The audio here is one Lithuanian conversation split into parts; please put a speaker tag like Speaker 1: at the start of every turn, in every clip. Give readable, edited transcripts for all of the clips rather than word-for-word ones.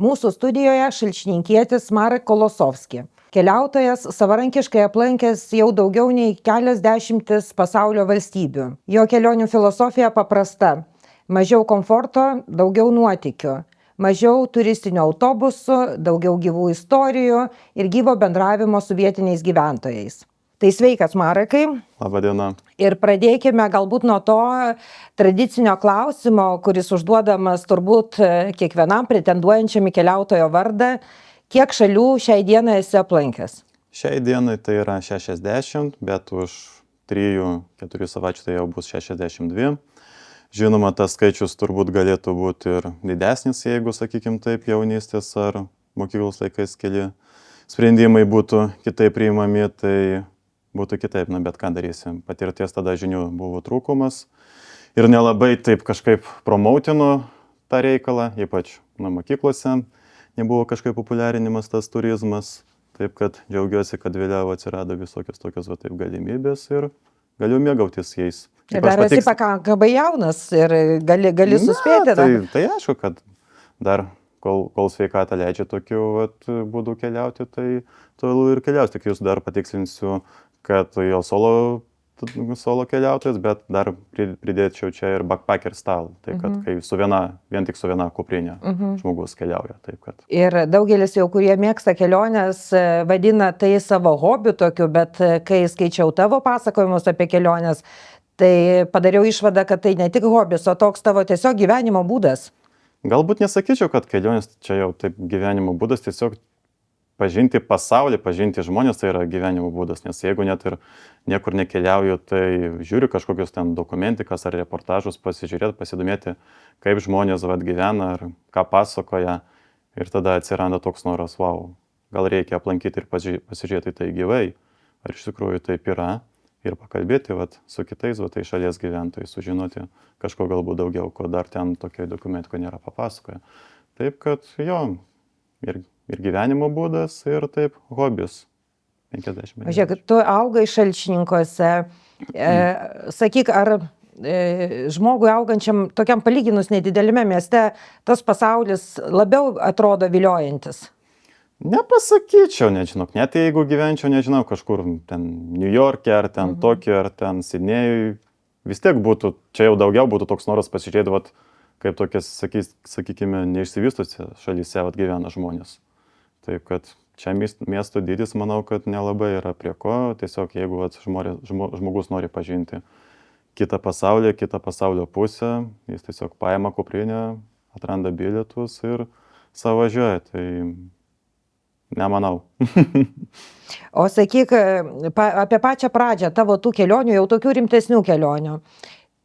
Speaker 1: Mūsų studijoje šalčininkietis Marek Kolosovski. Keliautojas savarankiškai aplankęs jau daugiau nei keliasdešimtis pasaulio valstybių. Jo kelionių filosofija paprasta. Mažiau komforto, daugiau nuotykių. Mažiau turistinių autobusų, daugiau gyvų istorijų ir gyvo bendravimo su vietiniais gyventojais. Tai sveikas, Marekai.
Speaker 2: Labadiena.
Speaker 1: Ir pradėkime galbūt nuo to tradicinio klausimo, kuris užduodamas turbūt kiekvienam pretenduojančiam į keliautojo vardą. Kiek šalių šiai dienai esi aplankęs?
Speaker 2: Šiai dienai tai yra 60, bet už 3-4 savaičių tai jau bus 62. Žinoma, tas skaičius turbūt galėtų būti ir didesnis, jeigu, sakykim taip, jaunystės ar mokyklos laikais keli sprendimai būtų kitaip priimami, tai būtų kitaip, bet ką darysim. Patirties tada žinių buvo trūkumas ir nelabai taip kažkaip promoutinu tą reikalą, ypač mokyklose nebuvo kažkaip populiarinimas tas turizmas, taip kad džiaugiuosi, kad vėliau atsirado visokios tokios taip galimybės ir galiu mėgautis jais.
Speaker 1: Ir dar esi pakankamai jaunas ir gali suspėti.
Speaker 2: Tai aišku, kad dar kol sveikata leidžia tokiu būdu keliauti, tai toliau ir keliausiu. Tik jūs dar patikslinsiu, kad jau solo keliautojas, bet dar pridėčiau čia ir backpacker style. Tai kad kai vien tik su viena kuprinė žmogus keliauja. Taip, kad.
Speaker 1: Ir daugelis jau, kurie mėgsta keliones, vadina tai savo hobiu tokiu, bet kai skaičiau tavo pasakojimus apie keliones, tai padariau išvadą, kad tai ne tik hobis, o toks tavo tiesiog gyvenimo būdas.
Speaker 2: Galbūt nesakyčiau, kad kelionės čia jau taip gyvenimo būdas, tiesiog pažinti pasaulį, pažinti žmonės tai yra gyvenimo būdas, nes jeigu net ir niekur nekeliauju, tai žiūriu kažkokius ten dokumentikas ar reportažus, pasižiūrėti, pasidomėti, kaip žmonės gyvena ar ką pasakoja ir tada atsiranda toks noras, gal reikia aplankyti ir pasižiūrėti tai gyvai, ar iš tikrųjų taip yra ir pakalbėti su kitais tai šalies gyventojais, sužinoti kažko galbūt daugiau, ko dar ten tokio dokumento nėra papasakoja. Taip kad jo, ir gyvenimo būdas, ir taip hobis. 50 metų.
Speaker 1: Žiūrėk, tu augai Šalčininkuose. Sakyk, ar žmogui augančiam tokiam palyginus nedidelime mieste tas pasaulis labiau atrodo viliojantis?
Speaker 2: Nepasakyčiau, nežinok, net jeigu gyvenčiau, nežinau, kažkur ten New York'e, ar ten Tokijo, ar ten Sidnėjui, vis tiek būtų, čia jau daugiau būtų toks noras pasižiūrėti, kaip tokias, sakykime, neišsivystusi šalyse gyvena žmonės. Taip, kad čia miesto dydis, manau, kad nelabai yra prie ko, tiesiog jeigu žmogus nori pažinti kitą pasaulio pusę, jis tiesiog paima kuprinę, atranda bilietus ir savažiuoja, tai nemanau.
Speaker 1: O sakyk, apie pačią pradžią tavo tų kelionių, jau tokių rimtesnių kelionių.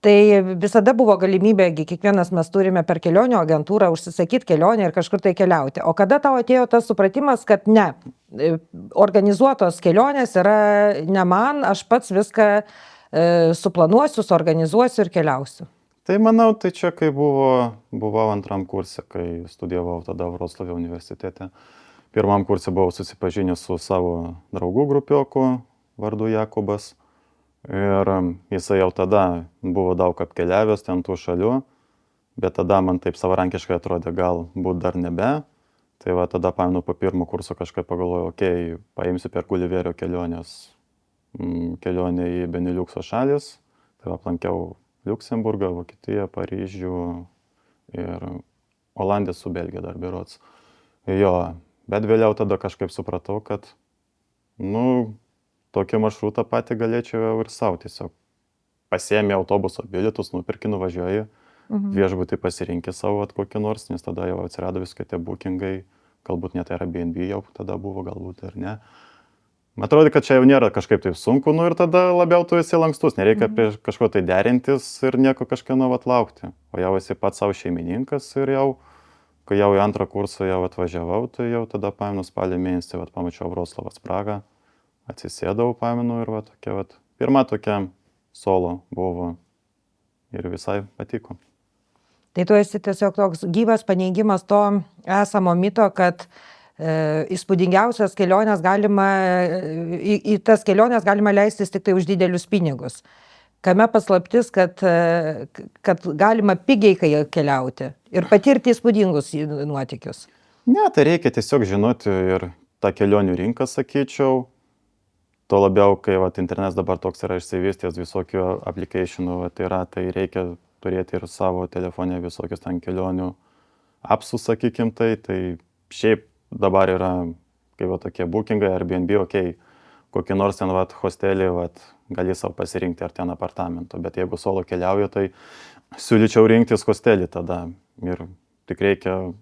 Speaker 1: Tai visada buvo galimybė, kiekvienas mes turime per kelionių agentūrą užsisakyti kelionę ir kažkur tai keliauti. O kada tau atėjo tas supratimas, kad ne, organizuotos kelionės yra ne man, aš pats viską suplanuosiu, suorganizuosiu ir keliausiu?
Speaker 2: Tai manau, tai čia kai buvau antram kurse, kai studijavau tada Vroclavo universitete. Pirmam kurse buvau susipažinęs su savo draugų grupioku vardu Jakubas ir jisai jau tada buvo daug apkeliavęs ten tų šalių, bet tada man taip savarankiškai atrodė, galbūt dar nebe. Tai tada paėmiau po pirmo kurso kažkaip pagalvojau, paimsiu per Gulliverio kelionę į Beniliukso šalis. Tai aplankiau Liuksemburgą, Vokietiją, Paryžių ir Olandiją su Belgija dar berods. Jo. Bet vėliau tada kažkaip supratau, kad, tokį maršrutą patį galėčiau ir savo tiesiog. Pasiėmė autobuso bilietus, nupirki, nuvažiuoji, viešbutį pasirinkė savo kokį nors, nes tada jau atsirado viskai tie bookingai, galbūt net Airbnb jau tada buvo, galbūt ir ne. Man atrodo, kad čia jau nėra kažkaip taip sunku, ir tada labiau tu esi lankstus, nereikia prie kažko tai derintis ir nieko kažkieno laukti. O jau esi pats savo šeimininkas ir jau, kai jau į antrą kursą jau atvažiavau, tai jau tada paėmiau spalio mėnesį, pamačiau Vroclavą Pragą, atsisėdau, paėmiau ir tokia, pirma tokia solo buvo ir visai patiko.
Speaker 1: Tai tu esi tiesiog toks gyvas paneigimas to esamo mito, kad įspūdingiausias kelionės į tas kelionės galima leistis tik tai už didelius pinigus. Kame paslaptis, kad galima pigiai keliauti ir patirti įspūdingus nuotykius?
Speaker 2: Ne, tai reikia tiesiog žinoti ir tą kelionių rinką, sakyčiau. Tuo labiau, kai internetas dabar toks yra išsivystęs, visokių aplikationų yra, tai reikia turėti ir savo telefone visokius ten kelionių appsus, sakykim, tai šiaip dabar yra, kai tokie bookingai, Airbnb, kokį nors ten hostelį, gali savo pasirinkti ar ten apartamento, bet jeigu solo keliauja, tai siūlyčiau rinktis hostelį tada ir tik reikia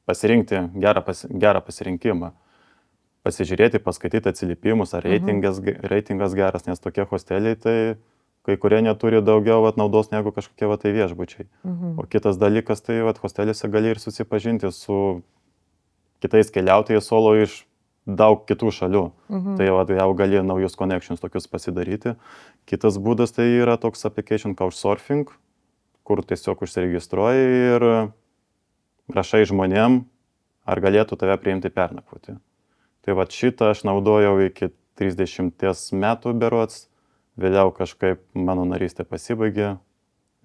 Speaker 2: pasirinkti gerą pasirinkimą. Pasižiūrėti, paskaityti atsiliepimus, ar reitingas geras, nes tokie hosteliai, tai kai kurie neturi daugiau naudos negu kažkokie tai viešbučiai. O kitas dalykas, tai hosteliuose gali ir susipažinti su kitais keliautojais solo iš daug kitų šalių. Tai jau gali naujus connections tokius pasidaryti. Kitas būdas tai yra toks application Couchsurfing, kur tiesiog užsiregistruoji ir rašai žmonėm, ar galėtų tave priimti pernakvoti. Tai šitą aš naudojau iki 30 metų berods, vėliau kažkaip mano narystė pasibaigė.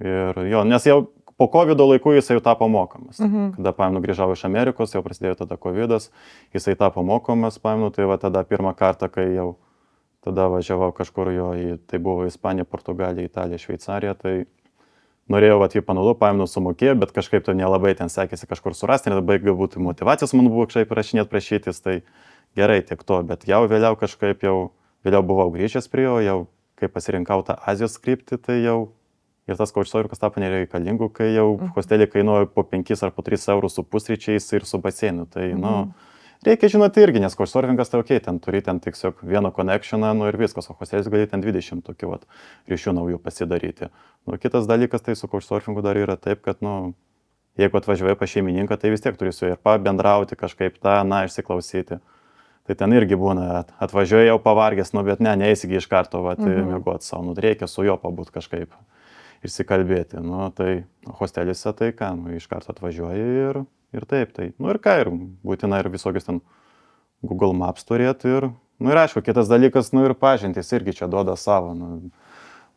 Speaker 2: Ir jo, nes jau po COVID laikų jisai jau tapo mokamas. Kada, paimnu, grįžau iš Amerikos, jau prasidėjo tada COVIDas, jisai tapo mokamas, paimnu, tai tada pirmą kartą, kai jau tada važiavau kažkur tai buvo Ispanija, Portugalija, Italija, Šveicarija, tai norėjau jį panaudoti, paimnu, sumokėjau, bet kažkaip to nelabai ten sekėsi kažkur surasti, nelabai galbūt motyvacijos man buvo kažkaip prašytis, tai gerai tiek to, bet jau vėliau kažkaip vėliau buvau grįžęs prie jau kai pasirinkau tą Azijos kryptį, tai jau ir tas Couchsurfingas tapo nereikalingų, kai jau hostelį kainuoja po 5 ar po 3 eurus su pusryčiais ir su baseinu. Tai, reikia žinoti irgi, nes Couchsurfingas tai ten turi ten tiesiog vieną connectioną, ir viskas, o hostelis gali ten 20 tokių ryšių naujų pasidaryti. Kitas dalykas, tai su Couchsurfingu dar yra taip, kad, jeigu atvažiuoji pas šeimininką, tai vis tiek turi su juo ir pabendrauti kažkaip išsiklausyti. Tai ten irgi būna, atvažiuoji jau pavargęs, bet neįsigi iš karto miegoti savo, reikia su juo pabūt kažkaip išsikalbėti. Tai hosteliuose tai ką, iš karto atvažiuoji ir taip. Tai, ir būtina ir visokius ten Google Maps turėti ir aišku, kitas dalykas, ir pažintys irgi čia duoda savo.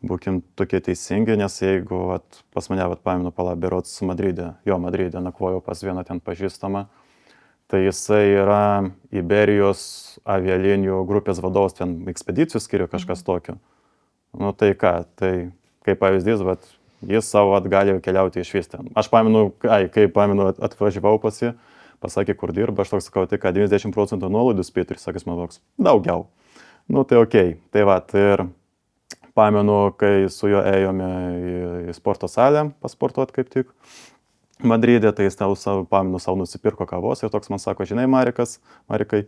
Speaker 2: Būkim tokie teisingi, nes jeigu pas mane, paimnu, berods Madride nakvojau pas vieną ten pažįstamą, tai jisai yra Iberijos avialinijų grupės vadovas, ten ekspedicijų skyrių kažkas tokio. Tai ką, tai kaip pavyzdys, jis savo gali keliauti iš vis ten. Aš pamenu, atvažiavau pas jį, pasakė, kur dirba, aš toks sakau, tai ką, 90% nuolaidų spėtų ir sakys man toks, daugiau. Tai okei. Tai ir pamenu, kai su juo ėjome į sporto salę pasportuoti kaip tik Madride, tai jis pamenu savo nusipirko kavos ir toks man sako, žinai, Marikai,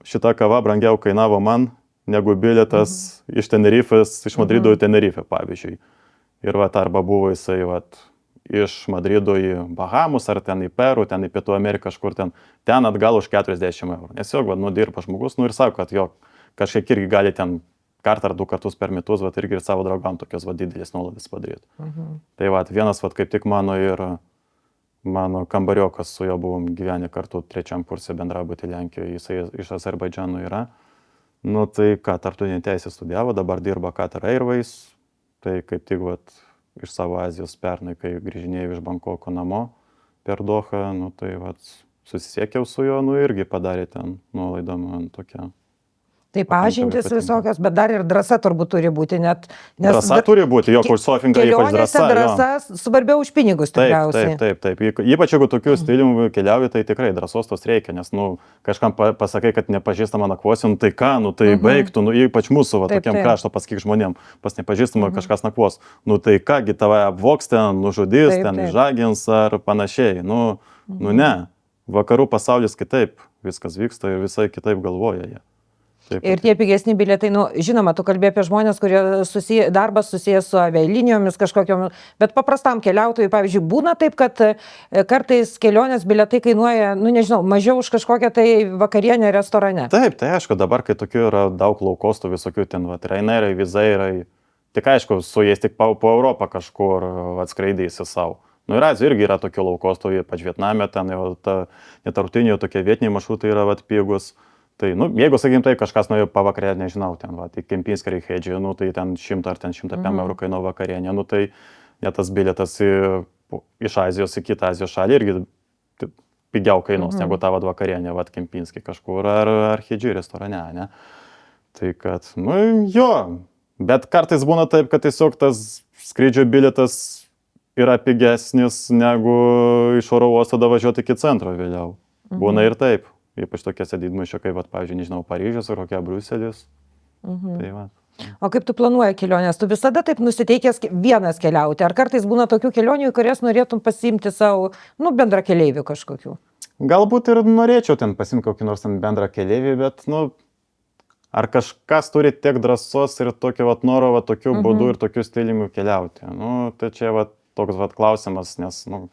Speaker 2: šita kava brangiau kainavo man negu bilietas iš Tenerifės, iš Madrido į Tenerifę, pavyzdžiui. Ir arba buvo jisai iš Madrido į Bahamus, ar ten į Peru, ten į Pietų Ameriką, kažkur ten atgal už 40 eurų. Tiesiog, dirba žmogus, ir sako, kad jo kažkiek irgi gali ten kartą ar 2 kartus per metus, irgi ir savo draugam tokios didelis nuolaidas padaryti. Tai vienas kaip tik mano kambariokas, su juo buvom gyvenę kartu 3 kurse bendrabuty Lenkijoje, jisai iš Azerbaidžano yra. Tai ką, tarptautinę teisę studijavo, dabar dirba Qatar Airways, tai kaip tik iš savo Azijos pernai, kai grįžinėjau iš Bankoko namo per Dohą, tai susisiekiau su juo, irgi padarė ten nuolaidą man tokią.
Speaker 1: Tai pažintis visokios, bet dar ir drąsa turbūt turi būti, nes
Speaker 2: drąsa turi būti, jo Couchsurfingai ypač
Speaker 1: drąsa svarbiau už pinigus tikriausiai.
Speaker 2: Taip. Ypač jeigu tokiu stiliumi keliauji, tai tikrai drąsos tos reikia, nes kažkam pasakai, kad nepažįstama nakvosi, tai ką, tai baigtų, ypač mūsų tokiam krašto pasakyk žmonėm, pas nepažįstama kažkas nakvos. Tai kągi tave apvoks ten, nužudys, ten išžagins ar panašiai. Ne, vakarų pasaulis kitaip viskas vyksta ir visai kitaip galvoja jie.
Speaker 1: Ir tie pigesni bilietai, žinoma, tu kalbėjai apie žmonės, kurie darbas susijęs su avialinijomis kažkokiom, bet paprastam keliautojui, pavyzdžiui, būna taip, kad kartais kelionės bilietai kainuoja, mažiau už kažkokią tai vakarienę restorane.
Speaker 2: Taip, tai aišku, dabar, kai tokių yra daug laukostų visokių, ten Ryanairai, Vizairai, tik aišku, su jais tik po Europą kažkur atskraidysi savo. Ir Azijoje irgi yra tokių laukostų, ypač Vietname, ten jau netarptautiniai tokie vietiniai maršrutai yra pigus. Tai, jeigu, sakykim, tai kažkas nuėjo pavakarę, nežinau, ten, tai Kempinski Reichedžiai, tai ten 100 ar ten 105 eurų kainuoja vakarienė, tai net tas bilietas iš Azijos į kitą Azijos šalį irgi pigiau kainuos negu ta vat vakarienė, vat Kempinski kažkur ar Archidži restorane, ne? Tai kad, nu jo, bet kartais būna taip, kad tiesiog tas skrydžio bilietas yra pigesnis negu iš oro uosto važiuoti iki centro vėliau. Būna ir taip, ypač tokiose didmiesčiuose, kaip, vat, pavyzdžiui, nežinau, Paryžius ar kokia Briuselis. Tai va.
Speaker 1: O kaip tu planuoji kelionės? Tu visada taip nusiteikęs vienas keliauti? Ar kartais būna tokių kelionių, į kurias norėtum pasiimti savo, nu, bendra keleivių kažkokių?
Speaker 2: Galbūt ir norėčiau ten pasimti kokį nors bendrą keleivį, bet, nu, ar kažkas turi tiek drąsos ir tokio vat noro, vat tokiu būdu ir tokiu stiliumi keliauti? Nu, tai čia vat toks vat klausimas, nes, nu,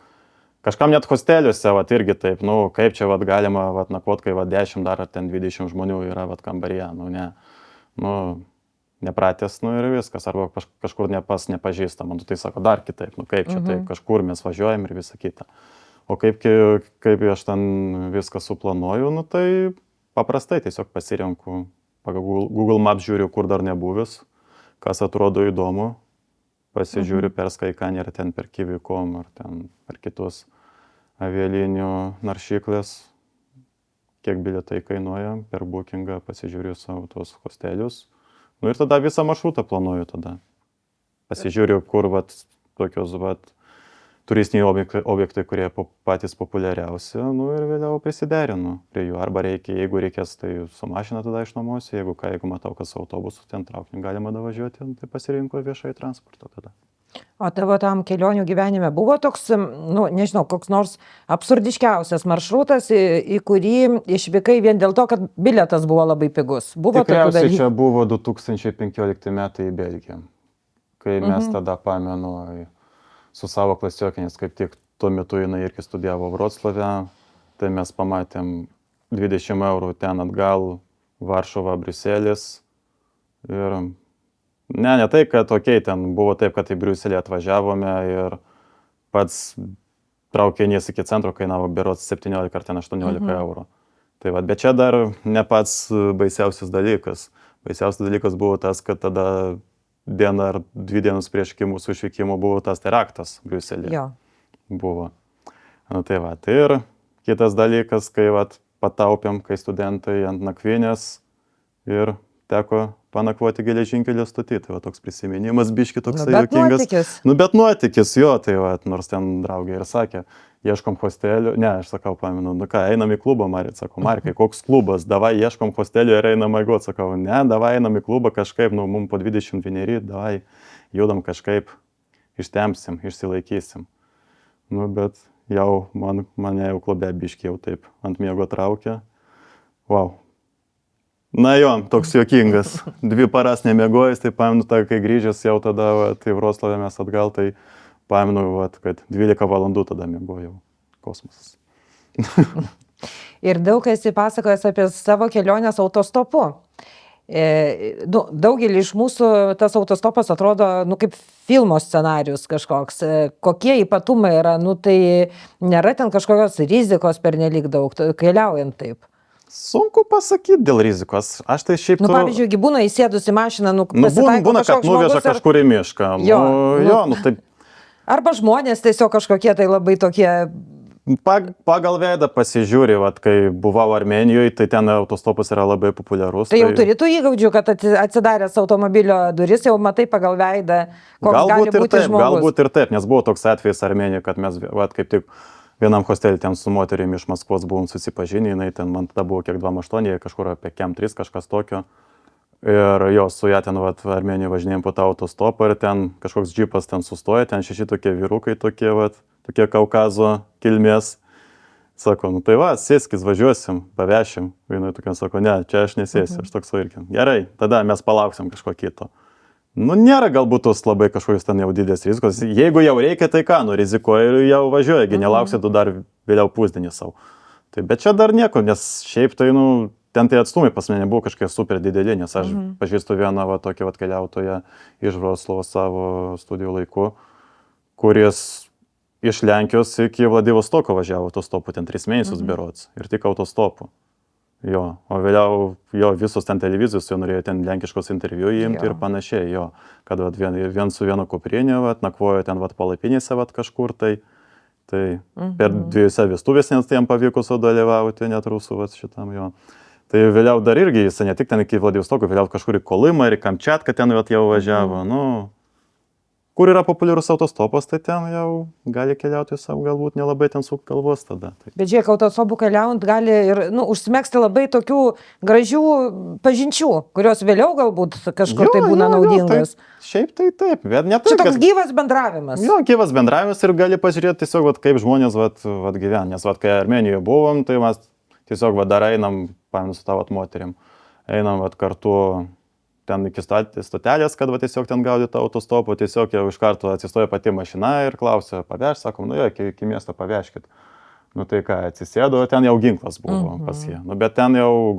Speaker 2: kažkam net hosteliuose vat irgi taip, nu, kaip čia vat galima vat nakvot, kai vat 10 dar ar ten 20 žmonių yra vat kambaryje, nu, ne. Nu, nepratęs, nu ir viskas, arba kažkur nepažįstama, nu tai sako dar kitaip, nu kaip čia taip, kažkur mes važiuojam ir visa kita. O kaip aš ten viską suplanuoju, nu tai paprastai tiesiog pasirenku, pagal Google Maps žiūriu, kur dar nebuvęs, kas atrodo įdomu, pasižiūriu per Skyscanner, ten per Kiwi.com ar ten per kitus avialinijų naršyklės, kiek bilietai kainuoja, per bookingą pasižiūriu savo tos hostelius. Nu ir tada visą maršrutą planuoju tada. Pasižiūriu, kur vat tokios vat turistiniai objektai, kurie patys populiariausi, nu ir vėliau prisiderinu prie jų. Arba reikia, jeigu reikės, tai su mašina tada išnuomosiu, jeigu matau, kas autobusų ten traukiniu galima davažiuoti, tai pasirinko viešai transportą tada.
Speaker 1: O tavo tam kelionių gyvenime buvo toks, nu, nežinau, koks nors absurdiškiausias maršrutas, į kurį išvykai vien dėl to, kad bilietas buvo labai pigus? Buvo
Speaker 2: tikriausiai čia buvo 2015 metai į Belgiją, kai mes tada, pamenu, su savo klasiokiniais, kaip tik tuo metu jinai irgi studijavo Vroclave, tai mes pamatėm 20 eurų ten atgal, Varšuva, Briuselis ir ne tai, kad okei, ten buvo taip, kad į Briuselį atvažiavome ir pats traukinys iki centro kainavo berods 17 ar ten 18 eurų. Tai va, bet čia dar ne pats baisiausias dalykas. Baisiausias dalykas buvo tas, kad tada dieną ar 2 dienas prieš mūsų išvykimo buvo tas teraktas Briuselį.
Speaker 1: Jo.
Speaker 2: Buvo. Nu, tai va, tai ir kitas dalykas, kai va, pataupėm, kai studentai ant nakvynės ir teko panakvoti geležinkelio stoty, tai va toks prisiminimas biški toksai juokingas. Nu, bet nuotykis, jo, tai va, nors ten draugė ir sakė, ieškom hostelių, ne, aš sakau, pamenu, nu ką, einam į klubą, Marit, sakau, Markai, koks klubas, davai ieškom hostelių ir einam maigot, sakau, ne, davai einam į klubą kažkaip, nu, mum po 21, davai judam kažkaip, ištempsim, išsilaikysim. Nu, bet jau mane jau klube biški jau taip ant miego traukia, wow. Na jo, toks juokingas. 2 paras nemiegojęs, tai pamenu, kai grįžęs jau tada, tai Vroclave mes atgal, tai pamenu, kad 12 valandų tada miegojau. Kosmosas.
Speaker 1: Ir daug esi pasakojęs apie savo kelionės autostopu. Daugelį iš mūsų tas autostopas atrodo, nu, kaip filmo scenarius kažkoks. Kokie ypatumai yra, nu, tai nėra ten kažkokios rizikos pernelyg daug, keliaujant taip.
Speaker 2: Sunku pasakyti dėl rizikos. Aš tai šiaip...
Speaker 1: Nu, pavyzdžiui, būna įsėdus į mašiną,
Speaker 2: būna, kad nuveža kažkur į mišką.
Speaker 1: Taip. Arba žmonės tiesiog kažkokie tai labai tokie...
Speaker 2: Pagal veidą pasižiūri, vat, kai buvau Armenijoje, tai ten autostopas yra labai populiarus.
Speaker 1: Tai jau turi tų įgūdžių, kad atsidaręs automobilio duris, jau matai pagal veidą, koks gali būti žmogus.
Speaker 2: Galbūt ir taip, nes buvo toks atvejis Armenijoje, kad mes vat, kaip tik vienam hostelį ten su moterimi iš Maskvos buvom susipažinę, jinai ten, man tada buvo kiek 2,8, kažkur apie Kem 3, kažkas tokio. Ir jo, su ją ten vat, Armenijoje važinėjom po tą autostopą ir ten kažkoks džipas ten sustoja, ten 6 tokie vyrukai tokie, vat, tokie Kaukazo kilmės. Sako, nu tai va, sėskis, važiuosim, pavešim. Vienai tokia sako, ne, čia aš nesėsiu, aš toks irgi. Gerai, tada mes palauksim kažko kito. Nu, nėra galbūt tos labai kažkokios ten jau didelės rizikos. Jeigu jau reikia, tai ką, nu, rizikuoja ir jau važiuoja, nelauksi tu dar vėliau pusdienį savo. Tai, bet čia dar nieko, nes šiaip tai, nu, ten tai atstumai pas mane nebuvo kažkiek super dideli, nes aš pažįstu vieną va, tokį va, keliautoją iš Vroclavo savo studijų laiku, kuris iš Lenkijos iki Vladivostoko važiavo autostopu, ten 3 mėnesius berods ir tik autostopu. Jo, o vėliau jo visos ten televizijos jo norėjo ten lenkiškos interviu įimti ir panašiai, jo, kad vat, vien su vienu kuprinė, vat, nakvojo ten vat, palapinėse vat, kažkur, tai Tai per 2 vestuvės net jam pavyko sudalyvauti, net rusų vat, šitam jo. Tai vėliau dar irgi jis ne tik ten iki Vladivostoko, vėliau kažkur į Kolymą ir į Kamčiatką ten vat, jau važiavo. Nu, kur yra populiarus autostopas, tai ten jau gali keliauti savo, galbūt nelabai ten su kalbos tada. Tai.
Speaker 1: Bet žiūrėk, autostopu keliaujant gali ir užsimegzti labai tokių gražių pažinčių, kurios vėliau galbūt kažkur tai būna naudingas.
Speaker 2: Tai, šiaip tai taip, bet ne taip.
Speaker 1: Čia toks gyvas bendravimas.
Speaker 2: Jo, gyvas bendravimas ir gali pažiūrėti tiesiog, vat, kaip žmonės vat gyvena. Nes vat, kai Armenijoje buvom, tai mes tiesiog vat, dar einam, paėmėm su tavo moterim, einam vat, kartu ten iki stotelės, kad va, tiesiog ten gaudyti autostopą, tiesiog jau iš karto atsistoja pati mašina ir klausia, paveš, sakom, nu jo, iki miesto paveškit. Nu tai ką, atsisėdo, ten jau ginklas buvo pas jie. Nu, bet ten jau,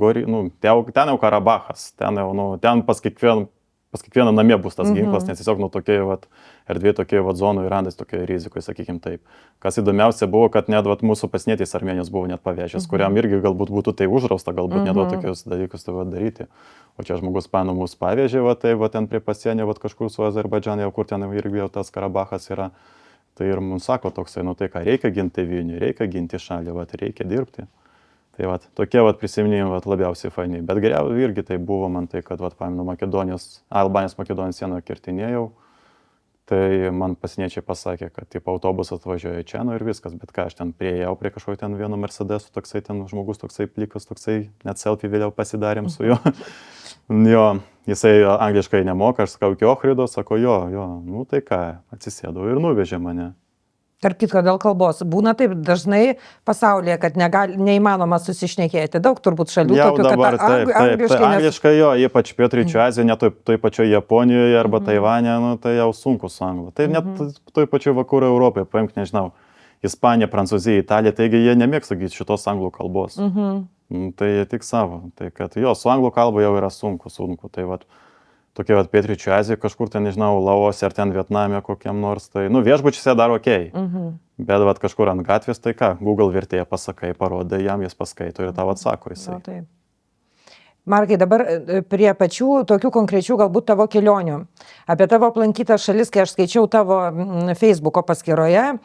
Speaker 2: ten jau Karabachas, ten jau, nu, ten pas kiekvieną namie bus tas ginklas, nes tiesiog, nu, tokie, vat, erdvė tokie, vat, zonų ir randas tokie rizikoje, sakykim taip. Kas įdomiausia buvo, kad net, vat, mūsų pasienietis Armenijos buvo net pavežęs, kuriam irgi galbūt būtų tai uždrausta, galbūt neduo tokius dalykus tai, vat, daryti. O čia žmogus panu mus pavežė, va, tai va, ten prie pasienio, va, kažkur su Azerbaidžanu, kur ten irgi jau tas Karabachas yra. Tai ir mums sako toksai, nu tai ką, reikia ginti tėvynį, reikia ginti šalį, va, reikia dirbti. Tai va, tokie va, prisiminimai va, labiausiai faini. Bet geriausiai irgi tai buvo man tai, kad, va, paėminu Albanijos Makedonijos sieną kirtinėjau. Tai man pasieniečiai pasakė, kad taip autobusas atvažiuoja čia, nu ir viskas, bet ką, aš ten priėjau prie kažkokio ten vieno Mercedeso, toksai ten žmogus, toksai plikas, toksai, net selfie vėliau pasidarėm su juo. Jo, jisai angliškai nemoka, aš sakau, iki Ohrido, sako, jo, nu tai ką, atsisėdau ir nuvežė mane.
Speaker 1: Tarp kitko, dėl kalbos. Būna taip dažnai pasaulyje, kad neįmanoma susišnekėti. Daug turbūt šalių
Speaker 2: jau
Speaker 1: tokių,
Speaker 2: dabar,
Speaker 1: kad
Speaker 2: angliškai jo, ypač pietryčių Azijoje, net toj pačioje Japonijoje arba Taivane, nu, tai jau sunku su anglu. Tai net toj pačioj vakarų Europoje, paimk, nežinau, Ispanija, Prancūzija, Italija, taigi jie nemėgsta šitos anglų kalbos. Tai jie tik savo. Tai kad jo, su anglų kalba jau yra sunku. Tai vat, tokie vat pietryčių Azijoje, kažkur ten, nežinau, Laose ar ten Vietname kokiam nors, tai, nu, viešbučiuose dar okei. Bet vat kažkur ant gatvės, tai ką, Google vertėja pasakai, parodai jam, jis paskaito ir tau atsako jisai.
Speaker 1: Markai, dabar prie pačių tokių konkrečių galbūt tavo kelionių. Apie tavo aplankytas šalis, kai aš skaičiau tavo Facebooko paskyroje,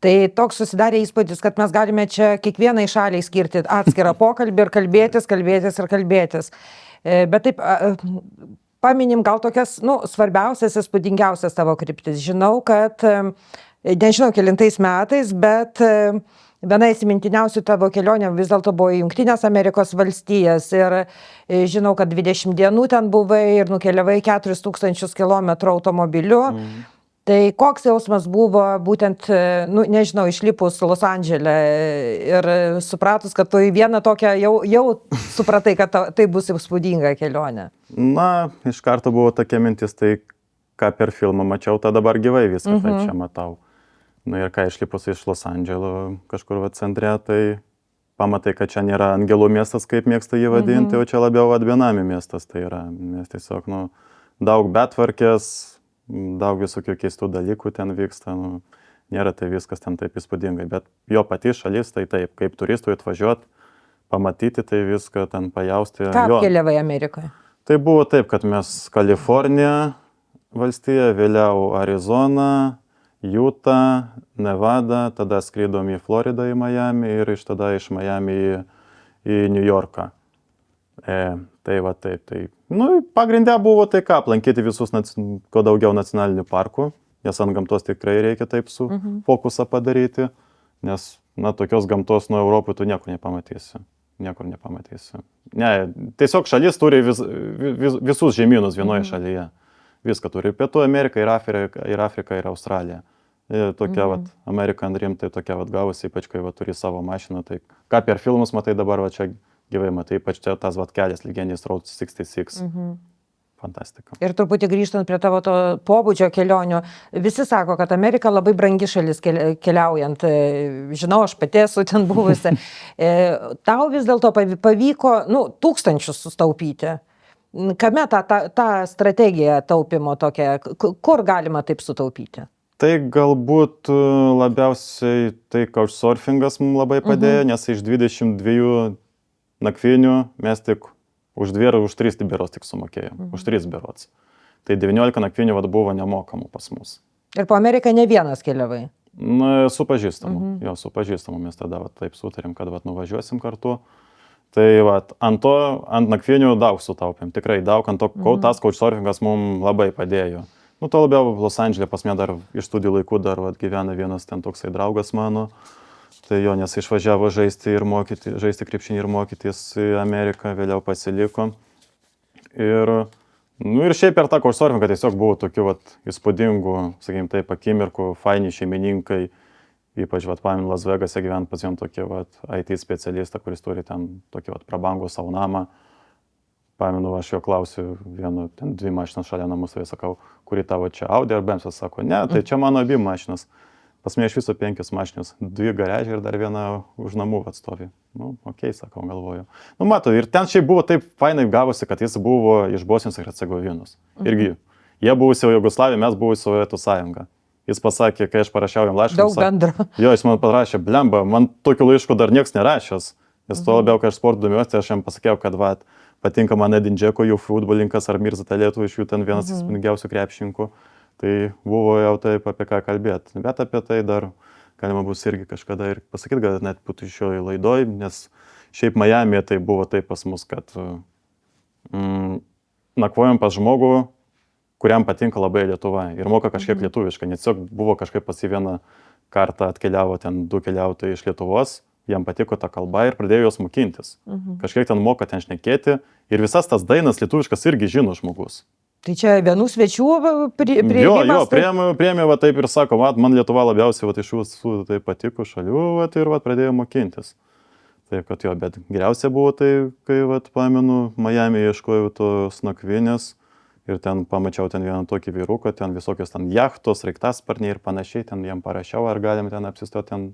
Speaker 1: tai toks susidarė įspūdis, kad mes galime čia kiekvienai šaliai skirti atskirą pokalbį ir kalbėtis. Bet taip, paminim gal tokias, nu, svarbiausias, įspūdingiausias tavo kryptis. Žinau, kad, nežinau kelintais metais, bet viena įsimintiniausių tavo kelionė vis dėlto buvo į Jungtinės Amerikos valstijas ir žinau, kad 20 dienų ten buvai ir nukeliavai 4000 kilometrų automobiliu. Tai koks jausmas buvo būtent, nu, nežinau, išlipus Los Andžele ir supratus, kad tu į vieną tokią jau supratai, kad tai bus įspūdinga kelionė?
Speaker 2: Na, iš karto buvo tokia mintis, tai ką per filmą mačiau, tą dabar gyvai viską tai čia matau. Na ir ką išlipus iš Los Andželo kažkur va centre, tai pamatai, kad čia nėra angelų miestas, kaip mėgsta jį vadinti, o čia labiau benamių miestas. Tai yra, nes tiesiog, nu, daug betvarkės, daug visokių keistų dalykų ten vyksta, nu, nėra tai viskas ten taip įspūdingai, bet jo pati šalis tai taip, kaip turistui atvažiuoti, pamatyti tai viską, ten pajausti.
Speaker 1: Ką keliavai Amerikoje?
Speaker 2: Tai buvo taip, kad mes Kalifornija valstija, vėliau Arizona, Utah, Nevada, tada skrydom į Floridą, į Miami ir tada iš Miami į New Yorką. Tai va taip, tai, nu, pagrindė buvo tai ką, aplankyti visus, kuo daugiau nacionalinių parkų, nes ant gamtos tikrai reikia taip su fokusą padaryti, nes, na, tokios gamtos nuo Europoje tu niekur nepamatysi. Ne, tiesiog šalis turi visus žemynus vienoje šalyje. Viską turi ir Pietų Amerika, ir Afrika, ir Australija. Ir tokia vat, American Dream, tai tokia vat gavosi, ypač kai vat turi savo mašiną, tai ką per filmus matai dabar va čia gyvai matai, ypač tas vat kelias legendinis Route 66. Fantastika.
Speaker 1: Ir truputį grįžtant prie tavo to pobūdžio kelionių, visi sako, kad Amerika labai brangi šalis keliaujant. Žinau, aš pati esu ten buvusi. Tau vis dėlto pavyko, nu, tūkstančius sustaupyti. Kame ta strategija taupimo tokia? Kur galima taip sutaupyti?
Speaker 2: Tai galbūt labiausiai tai couchsurfingas mums labai padėjo, nes iš 22 nakvynių mes tik už 2 ar už 3 berods tik sumokėjom. Už 3 berods. Tai 19 nakvynių buvo nemokamų pas mus.
Speaker 1: Ir po Ameriką ne vienas keliavai?
Speaker 2: Su pažįstamu. Jo, su pažįstamu mes tada taip sutarėm, kad nuvažiuosim kartu. Tai ant nakvynių daug sutaupėm, tikrai daug, ant to tas couchsurfingas mums labai padėjo. To labiau Los Andželė pas mane dar iš studijų laikų dar gyvena vienas ten toksai draugas mano. Tai jo, nes išvažiavo žaisti krepšinį ir mokytis į Ameriką, vėliau pasiliko. Ir šiaip per tą couchsurfingą tiesiog buvo tokių įspūdingų, sakykim taip, akimirkų, faini šeimininkai. Ypač, pamenu, Las Vegase gyvent pas jom tokį IT specialistą, kuris turi ten tokį prabangų savo namą. Pamenu, aš jo klausiu, ten 2 mašinas šalia namų, tai sakau, kuri tavo čia, Audi ar Bemsas, sako, ne, tai čia mano 2 mašinas. Pas mane iš viso 5 mašinas, 2 garažiai ir dar 1 už namų atstovi. Okei, sakau, galvoju. Matau, ir ten šiaip buvo taip fainai gavosi, kad jis buvo iš Bosnijos ir Hercegovinos. Irgi, jie buvusi Jugoslavija, mes buvusi Sovietų sąjunga. Jis pasakė, kai aš parašiau jam laišką.
Speaker 1: Daug bendro.
Speaker 2: Jo, jis man parašė, blemba, man tokių laiškų dar nieks nerašęs. Jis to labiau, kai aš sportu domiuosi, tai aš jam pasakiau, kad patinka man Edin Džeko, jų futbolininkas, ar Mirza Talėtų, iš jų ten vienas įspūdingiausių krepšininkų. Tai buvo jau taip apie ką kalbėti. Bet apie tai dar galima bus irgi kažkada ir pasakyti, kad net būtų šioje laidoj, nes šiaip Miami tai buvo taip pas mus, kad nakvojom pas žmogų, kuriam patinka labai Lietuva ir moka kažkiek lietuviškai. Nes tiesiog buvo kažkaip pas jį vieną kartą atkeliavo ten 2 keliautojai iš Lietuvos, jam patiko ta kalba ir pradėjo jos mokintis. Kažkiek ten moka ten šnekėti ir visas tas dainas lietuviškas irgi žino žmogus.
Speaker 1: Tai čia vienų svečių priėmimas?
Speaker 2: Jo, priėmė taip ir sako, man Lietuva labiausiai iš visų tai patiko šalių ir pradėjo mokintis. Taip, kad jo, bet geriausia buvo tai, kai pamenu, Miami ieškojau tos nakvynės. Ir ten pamačiau ten vieną tokį vyruką, ten visokios ten jachtos, raiktasparniai ir panašiai, ten jam parašiau, ar galim ten apsistoti ten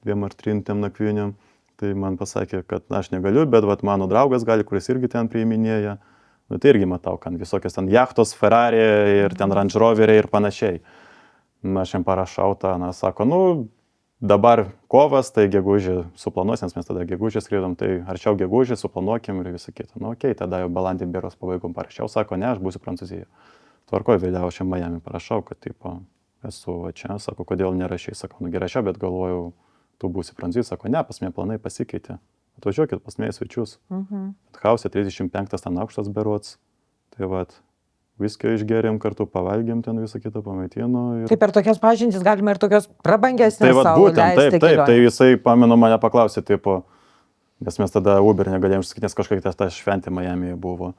Speaker 2: 2 ar 3 nakvyniam. Tai man pasakė, kad aš negaliu, bet mano draugas gali, kuris irgi ten priiminėja. Tai irgi matau, kad visokios ten jachtos, Ferrari ir ten Range Roveriai ir panašiai. Aš jam parašau tą, sako, dabar kovas, tai gegužį suplanuosim, nes mes tada gegužį skrydom, tai arčiau gegužį suplanuokim ir visą kitą. Okei, tada jau balandį beros pabaigom parašiau, sako, ne, aš būsiu Prancūzijoje. Tvarkoj, vėliau aš Miami parašau, kad esu čia, sako, kodėl nerašai, sako, gerai rašiau, bet galvojau, tu būsi Prancūzijoje, sako, ne, pas mane planai pasikeitė. Atvažiuokit pas mane svečius. Hause 35 ten aukštas berods, tai viskio išgerėm kartu, pavalgėm ten visą kitą pamaitino.
Speaker 1: Tai per tokias pažintis galima ir tokios prabangesnės
Speaker 2: savo leisti. Taip, tai jisai, pamenu, mane paklausė, nes mes tada Uber negalėjom išsakyti, nes kažkaip ta šventė Miami'e buvo.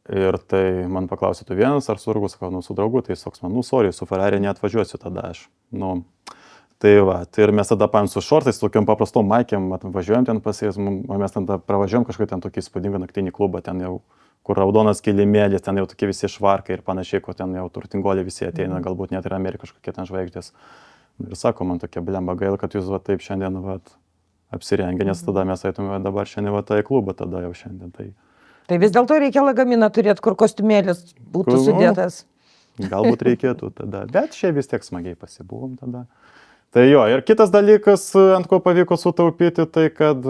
Speaker 2: Ir tai man paklausė, tu vienas ar su draugu, sakau, su draugu, tai soks man, sorry, su Ferrari neatvažiuosiu tada aš. Tai ir mes tada paėm su šortais, tokiam paprastom maikėm, važiuojam ten pas jais, mes ten pravažiuojam kažkokį ten tokį įspūdingą naktinį klubą, ten jau kur raudonas kilimėlis, ten jau tokie visi švarkai ir panašiai, kur ten jau turtingoliai visi ateina, galbūt net ir Amerika kažkokie ten žvaigždės. Ir sako man tokia, blemba, gaila, kad jūs taip šiandien apsirengę, nes tada mes eitume dabar šiandien tą į klubą, tada jau šiandien.
Speaker 1: Tai vis dėlto reikia lagaminą turėti, kur kostiumėlis būtų sudėtas.
Speaker 2: Galbūt reikėtų tada, bet šiaip vis tiek smagiai pasibuvom tada. Tai jo, ir kitas dalykas, ant ko pavyko sutaupyti, tai kad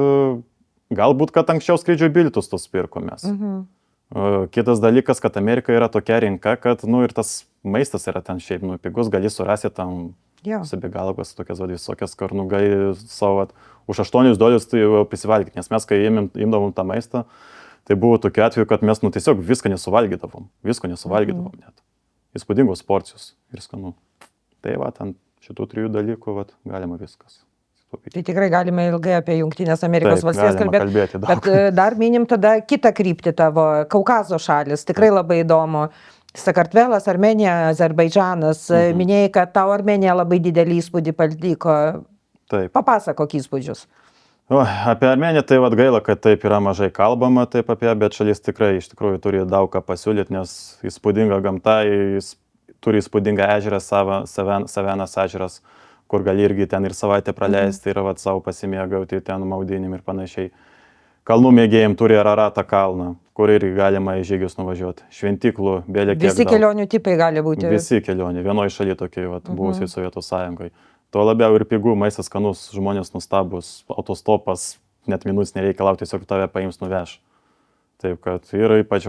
Speaker 2: galbūt, kad anksčiau skrydžio bilietus tos pirkomės. Kitas dalykas, kad Amerika yra tokia rinka, kad ir tas maistas yra ten šiaip pigus, gali surasti tam sabigalogos, tokias visokias karnugai savo, už $8 tai prisivalgyti, nes mes, kai imdavom tą maistą, tai buvo tokiu atveju, kad mes tiesiog visko nesuvalgydavom net. Įspūdingos porcijos ir skanu. Tai ant šitų 3 dalykų galima viskas.
Speaker 1: Tai tikrai galime ilgai apie Jungtinės Amerikos valstijas kalbėti, bet dar minim tada kitą kryptį tavo, Kaukazo šalis, tikrai labai įdomu. Sakartvelas, Armenija, Azerbaidžanas, minėjai, kad tau Armenija labai didelį įspūdį paliko.
Speaker 2: Taip.
Speaker 1: Papasakok įspūdžius.
Speaker 2: Apie Armeniją tai gaila, kad taip yra mažai kalbama taip apie, bet šalis tikrai iš tikrųjų turi daug ką pasiūlyti, nes įspūdinga gamta, turi įspūdingą ežerą, Savenas ežeras, kur gali irgi ten ir savaitę praleisti ir savo pasimėgauti ten maudynim ir panašiai. Kalnų mėgėjim turi Araratą kalną, kur irgi galima į žygius nuvažiuoti. Šventiklų, bėlė kiek daug.
Speaker 1: Visi kelionių tipai gali būti.
Speaker 2: Visi kelionių, vienoje šalyje tokiai, buvusiai Sovietų sąjungoje. Tuo labiau ir pigų, maistas skanus, žmonės nustabus, autostopas, net minus nereikia laukti, tiesiog tave paims nuveš. Taip, kad ir ypač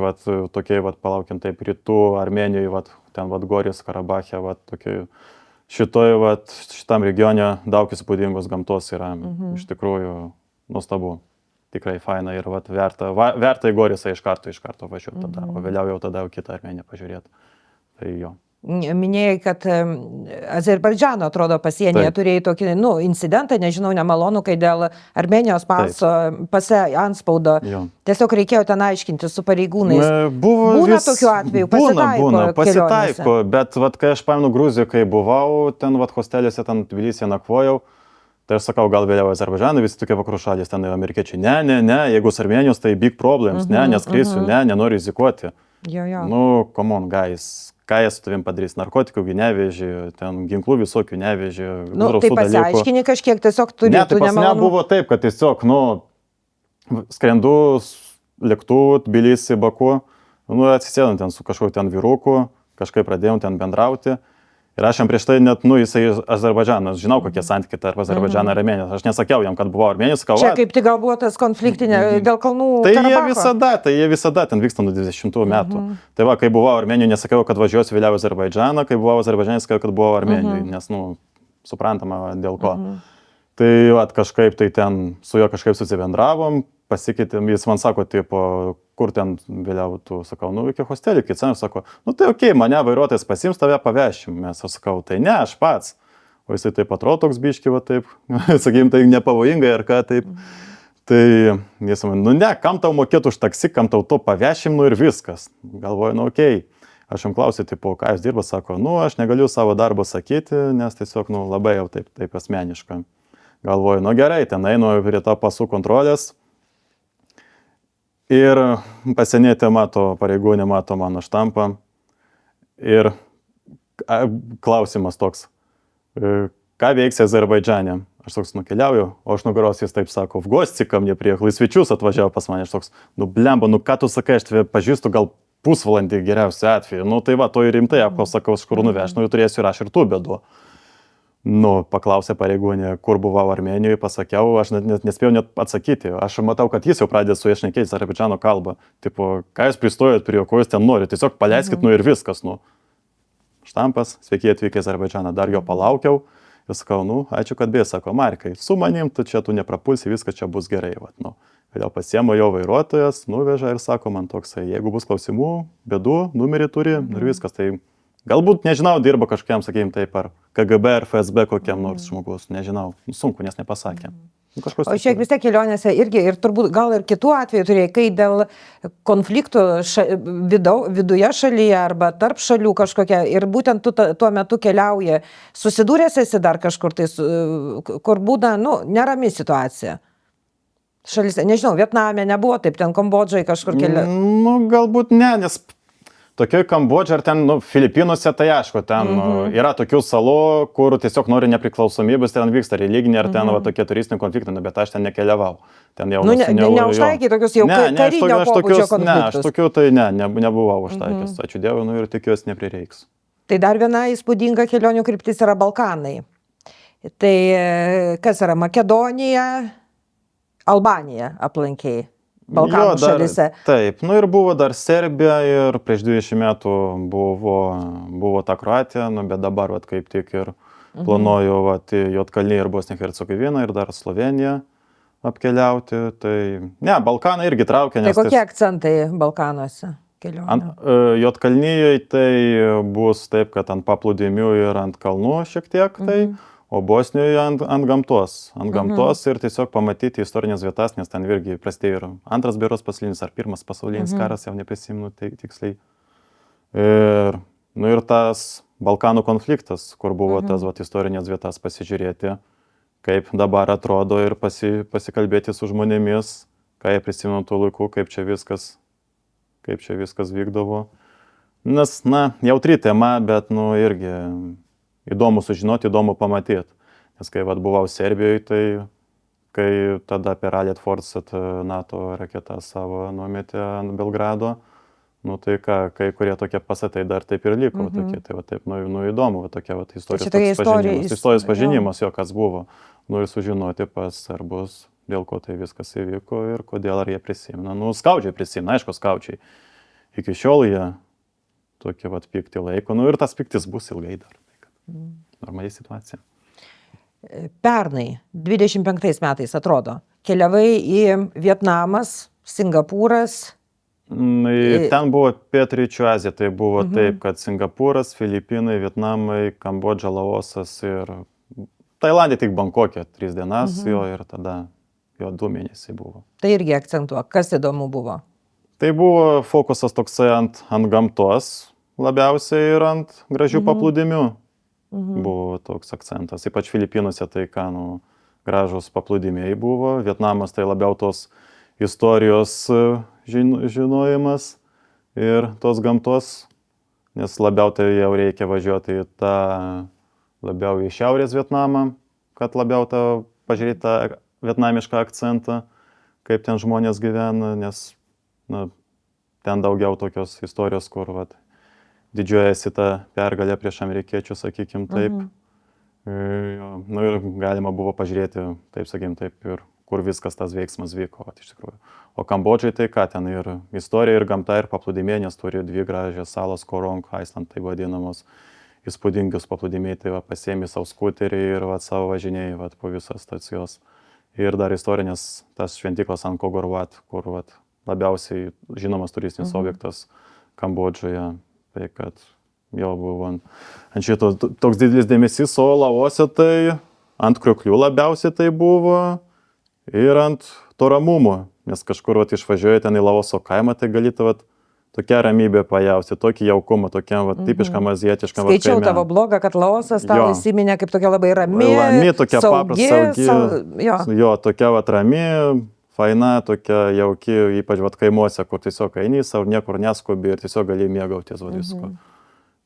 Speaker 2: tokiai, palaukiant taip, rytų Armenijoje, ten Goris, Karabache, tokiai šitam regione daug įspūdingos gamtos yra. Iš tikrųjų, nuostabu. Tikrai faina ir verta į Gorisą iš karto važiuoti tada, o vėliau jau tada kitą Armėniją pažiūrėti. Tai jo.
Speaker 1: Minėjai, kad Azerbaidžano, atrodo, pasienyje turėjai tokį, incidentą, nežinau, nemalonu, kai dėl Armėnijos pase antspaudo tiesiog reikėjo ten aiškinti su pareigūnais. Būna tokių atvejų,
Speaker 2: pasitaiko, bet kai aš pamenu Gruziją, kai buvau, ten hostelėse, ten Tbilisyje nakvojau, tai aš sakau, gal vėliau Azerbaidžaną, visi tokie vakarų šalys, ten amerikiečiai, ne, jeigu su Armėnijos, tai big problems, neskrisiu, nenoriu rizikuoti. Come on, guys. Ką jie su tavim padarys, narkotikų neveži, ten ginklų visokių neveži.
Speaker 1: Tai pasiaiškini kažkiek, tiesiog turi.
Speaker 2: Ne, tai pas mane buvo taip, kad tiesiog, skrendu lėktuvu, Tbilisį, Baku, atsisėdam ten su kažkokiu ten vyruku, kažkaip pradėjom ten bendrauti. Ir aš jam prieš tai net, jisai Azerbaidžanas, žinau, kokie santykiai tarp Azerbaidžano ir Armėnijos. Aš nesakiau jam, kad buvo Armėnijos, sakau.
Speaker 1: Čia kaip tik gal buvo tas konfliktinė dėl kalnų
Speaker 2: Karabacho. Tai jie visada ten vyksta nuo 20 metų. Tai kai buvau Armėnijoje, nesakiau, kad važiuosiu vėliau Azerbaidžaną, kai buvau Azerbaidžane, sakiau, kad buvau Armėnijoje, nes, suprantama dėl ko. Tai kažkaip tai ten su juo kažkaip susibendravom, pasikeitėm, jis man sako, kur ten vėliau tu, sakau, iki hostelį, kai sen, sako, tai okei, mane vairuotojas pasiims, tave pavešim, mes, aš sakau, tai ne, aš pats. O jisai taip atrodo toks biški, taip, sakykim, tai nepavojingai ar ką, taip. Tai jis man, ne, kam tau mokėtų už taksi, kam tau to pavešim, ir viskas. Galvoju, okei. Aš jam klausiu, ką jūs dirba, sako, aš negaliu savo darbo sakyti, nes tiesiog, labai jau taip asmeniška. Galvoju, gerai, ten einu prie to pasų kontrolės. Ir pasienietė pareigūnė mato mano štampą. Ir klausimas toks, ką veiksi Azerbaidžane? Aš toks nukeliauju, o aš nugaros jis taip sako, v gosti ką мне priехал, į svečius atvažiavo pas mane. Aš toks, blemba, ką tu sakai, aš tave pažįstu gal pusvalandį geriausiu atveju. Tai to ir rimtai apklausakau, aš kur nuveš, turėsiu ir aš ir tų bėdų. Paklausė pareigūnė, kur buvau Armėnijoje, pasakiau, aš net nespėjau net atsakyti. Aš matau, kad jis jau pradėjo su jais šnekėtis Azerbaidžano kalbą. Ką jūs pristojot prie jo, ko jūs ten norite, tiesiog paleiskit, ir viskas. Štampas, sveiki atvykę į Azerbaidžaną, dar jo palaukiau. Ir sakau, ačiū, kad bėja, sako, Markai, su manim, tu čia neprapulsi, viskas čia bus gerai. Vėliau pasiemo jo vairuotojas, nuveža ir sako man toksai, jeigu bus klausimų, bėdų, numerį turi ir viskas. Tai galbūt, nežinau, dirba kažkiam, sakykim, taip, ar KGB, ar FSB kokiam nors žmogus, nežinau, sunku, nes nepasakė.
Speaker 1: O šiek vis tiek kelionėse irgi, ir turbūt gal ir kitų atvejų turėjai, kai dėl konfliktų viduje šalyje arba tarp šalių kažkokia, ir būtent tu tuo metu keliauji, susidūręs esi dar kažkur, tai, kur būna, nerami situacija. Šalyse, nežinau, Vietname nebuvo taip, ten Kambodžai kažkur keliauji.
Speaker 2: Galbūt ne, nes tokioj Kambodžai ar ten, Filipinuose, tai aišku, ten yra tokių salų, kur tiesiog nori nepriklausomybės, ten vyksta religinė ar ten tokie turistiniai konfliktai, bet aš ten nekeliavau. Ten jau
Speaker 1: neužtaikiai tokius jau karinio pobūdžio konfliktus.
Speaker 2: Ne, aš tokių tai nebuvau užtaikęs, ačiū Dievui, ir tikiuosi neprireiks.
Speaker 1: Tai dar viena įspūdinga kelionių kryptis yra Balkanai. Tai kas yra Makedonija, Albanija aplankėjai. Balkanų šalyse.
Speaker 2: Taip, ir buvo dar Serbija ir prieš 20 metų buvo ta Kroatija, bet dabar kaip tik ir planuoju Juodkalniją ir Bosniją Hercegoviną ir dar Sloveniją apkeliauti. Tai ne, Balkanai irgi traukia.
Speaker 1: Tai kokie akcentai Balkanuose kelionių?
Speaker 2: Juodkalnijoje tai bus taip, kad ant paplūdimių ir ant kalnų šiek tiek tai. O Bosnijoje ant gamtos. Ant gamtos ir tiesiog pamatyti istorinės vietas, nes ten irgi prasidėjo ir antras berods pasaulinis ar pirmas pasaulinis karas, jau neprisimenu tiksliai. Ir tas Balkanų konfliktas, kur buvo tas istorinės vietas pasižiūrėti, kaip dabar atrodo ir pasikalbėti su žmonėmis, ką jie prisimenu tų laikų, kaip čia viskas vykdavo. Nes, jautri tema, bet irgi įdomu sužinoti, įdomu pamatyti. Nes kai buvau Serbijoje, tai kai tada per Alet Forset NATO raketą savo numetė ant Belgrado, tai kai kurie tokie pastatai dar taip ir liko. Tai taip, įdomu, tokia istorijos pažinimas, jo kas buvo. Ir sužinoti pas serbus, dėl ko tai viskas įvyko ir kodėl ar jie prisimena. Skaudžiai prisimena, aišku, skaudžiai. Iki šiol jie tokie pikti laiko, ir tas piktis bus ilgai dar. Normaliai situacija.
Speaker 1: Pernai, 25 metais atrodo, keliavai į Vietnamas, Singapūras.
Speaker 2: Ten buvo pietryčių Azija, tai buvo taip, kad Singapūras, Filipinai, Vietnamai, Kambodža, Laosas ir Tailandė tik Bankokė 3 dienas jo ir tada jo 2 mėnesiai buvo.
Speaker 1: Tai irgi akcentuok, kas įdomu buvo.
Speaker 2: Tai buvo fokusas toksai ant gamtos labiausiai ir ant gražių paplūdimių. Buvo toks akcentas. Ypač Filipinuose tai gražus paplūdimiai buvo. Vietnamas tai labiau tos istorijos žinojimas ir tos gamtos, nes labiau tai jau reikia važiuoti į tą labiau į šiaurės Vietnamą, kad labiau pažiūrėti tą vietnamišką akcentą, kaip ten žmonės gyvena, nes ten daugiau tokios istorijos, kur didžiuojasi tą pergalę prieš amerikiečių, sakykim taip. Ir galima buvo pažiūrėti, taip sakykim taip, ir kur viskas tas veiksmas vyko, iš tikrųjų. O Kambodžai tai ką ten ir istorija, ir gamta, ir paplūdimiai, nes turi 2 gražias salos, Korong Island, tai vadinamos įspūdingius paplūdimiai, tai pasiemi savo skuterį ir savo važinėjai po visas stacijos. Ir dar istorinės tas šventiklas Angkor Wat, kur labiausiai žinomas turistinis objektas Kambodžoje. Tai kad jo buvo ant šito toks didelis dėmesys, o Laose tai ant krioklių labiausiai tai buvo ir ant to ramumo, nes kažkur išvažiuoji ten į Laoso kaimą, tai gali tokia ramybė pajausti, tokį jaukumą, tokiam tipiškam azijietiškam kaime.
Speaker 1: Skaičiau tavo blogą, kad Laosas tau įsiminė kaip tokia labai rami,
Speaker 2: tokia
Speaker 1: saugi.
Speaker 2: Jo, tokia rami, faina, tokia jauki, ypač kaimuose, kur tiesiog eini savo, niekur neskubi ir tiesiog gali mėgautis visko.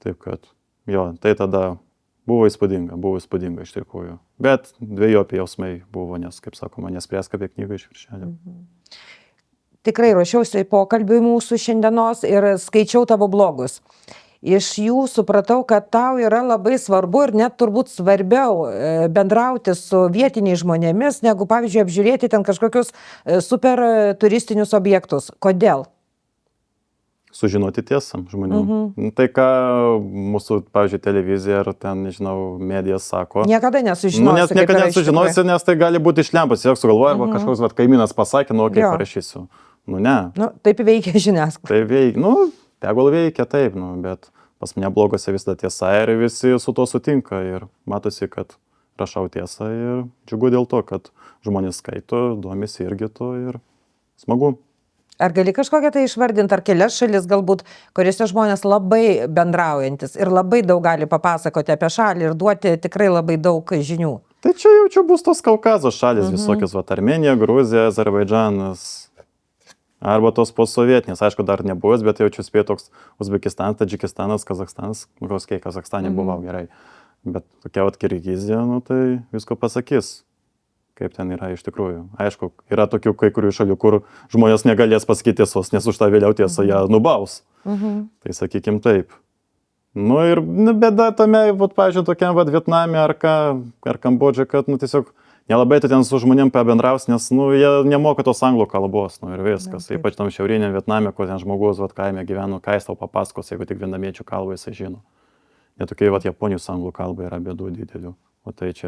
Speaker 2: Taip kad, jo, tai tada buvo įspūdinga iš tikrųjų. Bet dvejopi jausmai buvo, nes, kaip sakoma, nespręsk apie knygą iš viršelio.
Speaker 1: Tikrai ruošiausi pokalbiui mūsų šiandienos ir skaičiau tavo blogus. Iš jų supratau, kad tau yra labai svarbu ir net turbūt svarbiau bendrauti su vietiniais žmonėmis, negu, pavyzdžiui, apžiūrėti ten kažkokius super turistinius objektus. Kodėl?
Speaker 2: Sužinoti tiesą žmonių. Tai ką mūsų, pavyzdžiui, televizija ar ten, nežinau, medijas sako.
Speaker 1: Niekada nesužinosi.
Speaker 2: Niekada nesužinosi, nes tai gali būti išlempas, tiesiog sugalvoja, arba kažkoks kaimynas pasakė, kaip parašysiu. Ne.
Speaker 1: Taip veikia žiniasklaida.
Speaker 2: Tai veikia, tegul veikia taip, bet pas mane blogose visada tiesa ir visi su to sutinka ir matosi, kad rašau tiesą ir džiugu dėl to, kad žmonės skaito, domisi irgi to ir smagu.
Speaker 1: Ar gali kažkokią tai išvardinti, ar kelias šalis galbūt, kuriuose žmonės labai bendraujantis ir labai daug gali papasakoti apie šalį ir duoti tikrai labai daug žinių?
Speaker 2: Tai čia jaučiu bus tos Kaukazo šalis visokios, Armenija, Gruzija, Azerbaidžanas, arba tos posovietinės, aišku, dar nebuvęs, bet jaučiu spėju toks Uzbekistanas, Tadžikistanas, Kazakstanas, Kazakstane buvau gerai, bet tokia Kirgizija, tai visko pasakys. Kaip ten yra iš tikrųjų. Aišku, yra tokių kai kurių šalių, kur žmonės negalės pasakyti tiesos, nes už tą vėliau tiesą ją nubaus. Tai sakykim taip. Ir bėda tame, pavyzdžiui, tokiam Vietname ar Kambodžai, kad tiesiog nelabai tu ten su žmonėm pabendraus, nes jie nemoka tos anglų kalbos, ir viskas. Ypač tam šiauriniam Vietname, kur ten žmogus kaime gyveno, ką jis tau papasakos, jeigu tik vietnamiečių kalbą jisai žino. Netokiai Japonijos anglų kalba yra bėdų didelių. O tai čia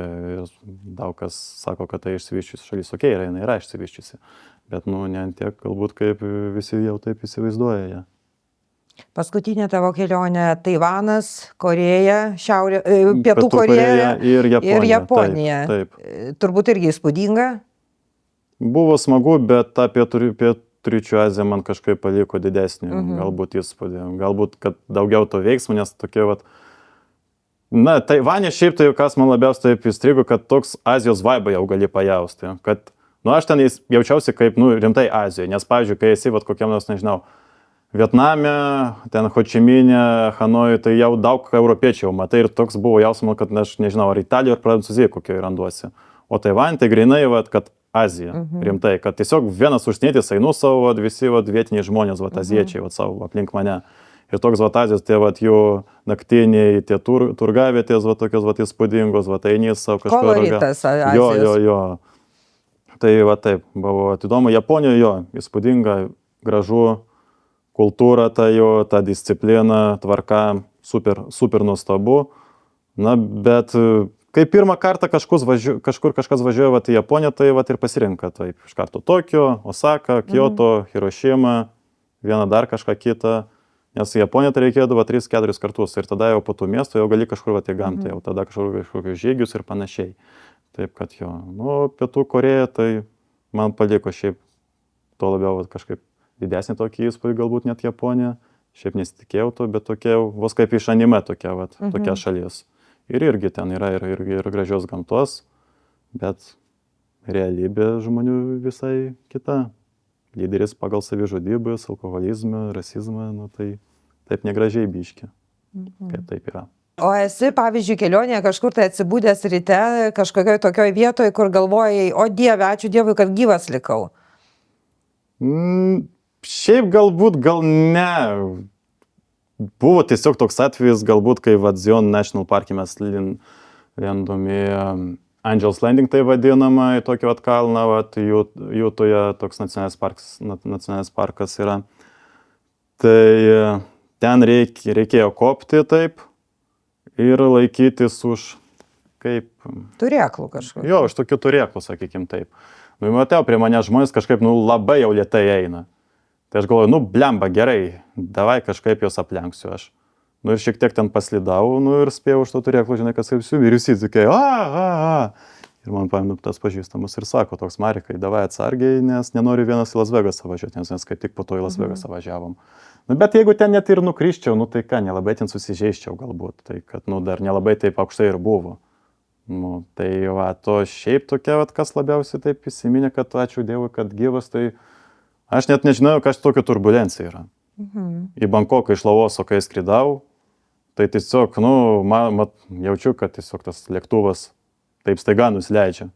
Speaker 2: daug kas sako, kad tai išsivyščiusi šalis. Okei, jinai yra išsivyščiusi. Bet ne tiek galbūt kaip visi jau taip įsivaizduoja ją.
Speaker 1: Paskutinė tavo kelionė Taivanas, Korėja, Pietų Korėja ir Japonija.
Speaker 2: Taip.
Speaker 1: Turbūt irgi įspūdinga.
Speaker 2: Buvo smagu, bet apie Pietryčių Aziją man kažkaip paliko didesnį galbūt įspūdį. Galbūt, kad daugiau to veiksmo, nes tokie Taivane šiaip tai kas man labiausiai taip įstrigo, kad toks Azijos vaibą jau gali pajausti. Kad, aš ten jaučiausi kaip, rimtai Azijoje. Nes, pavyzdžiui, kai esi kokiam nors, nežinau, Vietname, ten Hočiminė, Hanojuje, tai jau daug europiečių jau matai ir toks buvo jausmas, kad aš nežinau, ar Italijoje, ar Prancūzijoje kokioje randuosi. O Taivane tai grinai, kad Azija, rimtai, kad tiesiog vienas užsienietis einu savo, visi vietiniai žmonės, azijiečiai, savo aplink mane. Ir toks Azijos, tie jų naktiniai, tie turgavietės, tokios įspūdingos, einys savo kažką.
Speaker 1: Koloritas Azijos.
Speaker 2: Jo. Tai taip, buvo įdomu. Japonijoje, įspūdinga, gražu, kultūra ta disciplina, tvarka, super nuostabu. Na, bet kai pirmą kartą kažkur kažkas važiuoja vat, į Japoniją, tai vat, ir pasirinka. Taip, iš karto Tokio, Osaka, Kyoto, Hirošima, vieną dar kažką kitą. Nes į Japoniją tai reikėdavo 3-4 kartus ir tada jau po tų miestų jau gali kažkur vat, į gamtą, jau tada kažkokius žygius ir panašiai. Taip, kad jo. Nu, Pietų Korėja tai man paliko šiaip to labiau vat, kažkaip didesnį tokį įspūdį, galbūt net Japonija. Šiaip nesitikėjau to, bet tokia, vos kaip iš anime tokia, vat, tokia šalis. Ir irgi ten yra ir gražios gamtos, bet realybė žmonių visai kita. Lyderis pagal savižudybės, alkoholizmą, rasizmą, nu tai taip negražiai biški, kaip taip yra.
Speaker 1: O esi, pavyzdžiui, kelionėje kažkur tai atsibūdęs ryte, kažkokioj tokioj vietoje, kur galvojai, o Dieve, ačiū Dievui, kad gyvas likau.
Speaker 2: Šiaip galbūt, gal ne. Buvo tiesiog toks atvejis, galbūt, kai Zion National Parke mes lendom į Angels Landing, tai vadinama, į tokį kalną, Jutoje toks nacionalinis parkas yra. Tai ten reikėjo kopti taip ir laikytis už kaip...
Speaker 1: Turėklų kažkur.
Speaker 2: Jo, už tokių turėklų, sakykim taip. Nu, matau, prie mane žmonės kažkaip, labai jau lėtai eina. Tai aš galvoju, blemba, gerai, davai kažkaip jos aplenksiu aš. Nu ir šiek tiek ten paslidau, ir spėjau už to turėklų, žinai, kas kaip siūvi, ir visi tokie, Ir man paėmė tas pažįstamas ir sako, toks Marikai, davai atsargiai, nes nenoriu vienas į Las Vegasą važiuoti, nes kaip tik po to į Las Vegasą važiavom. Nu, bet jeigu ten net ir nukryščiau, tai ką, nelabai ten susižeiščiau galbūt, tai kad, dar nelabai taip aukštai ir buvo. Tai to šiaip tokia, kas labiausiai taip įsiminė, kad ačiū Dievui, kad gyvas, tai aš net nežinau, kas tokia turbulencija yra. Į Bankoką iš Laoso, kai skridau, tai tiesiog, jaučiu, kad tiesiog tas lėktuvas taip staiga nusileidžia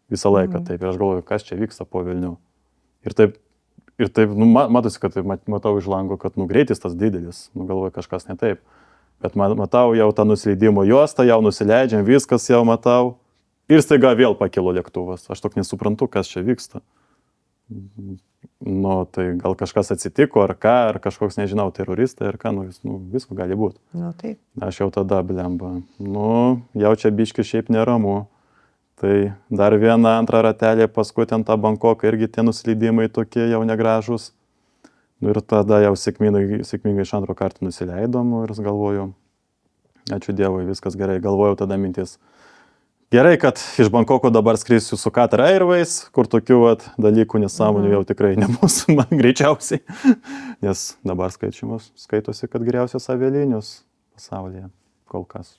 Speaker 2: visą laiką. Taip, ir aš galvoju, kas čia vyksta po Vilnių. Ir taip, matosi, kad matau iš lango, kad greitis tas didelis, galvoju, kažkas ne taip. Bet matau jau tą nusileidimo juostą, jau nusileidžiam, viskas jau matau. Ir staiga vėl pakilo lėktuvas. Aš tok nesuprantu, kas čia vyksta. Tai gal kažkas atsitiko, ar ką, ar kažkoks, nežinau, teroristai, ar ką, visko gali būti.
Speaker 1: Taip.
Speaker 2: Aš jau tada blemba. Jau čia biški šiaip neramu. Tai dar vieną antrą ratelį, paskui ten tą Bankoką, irgi tie nuslydimai tokie jau negražus. Ir tada jau sėkmingai iš antro karto nusileidom ir galvoju, ačiū Dievui, viskas gerai. Galvojau tada mintis. Gerai, kad iš Bankoko dabar skrisiu su Qatar Airways, kur tokių dalykų nesąmonių jau tikrai nebus man greičiausiai. Nes dabar skaitosi, kad geriausios avialinijos pasaulyje kol kas.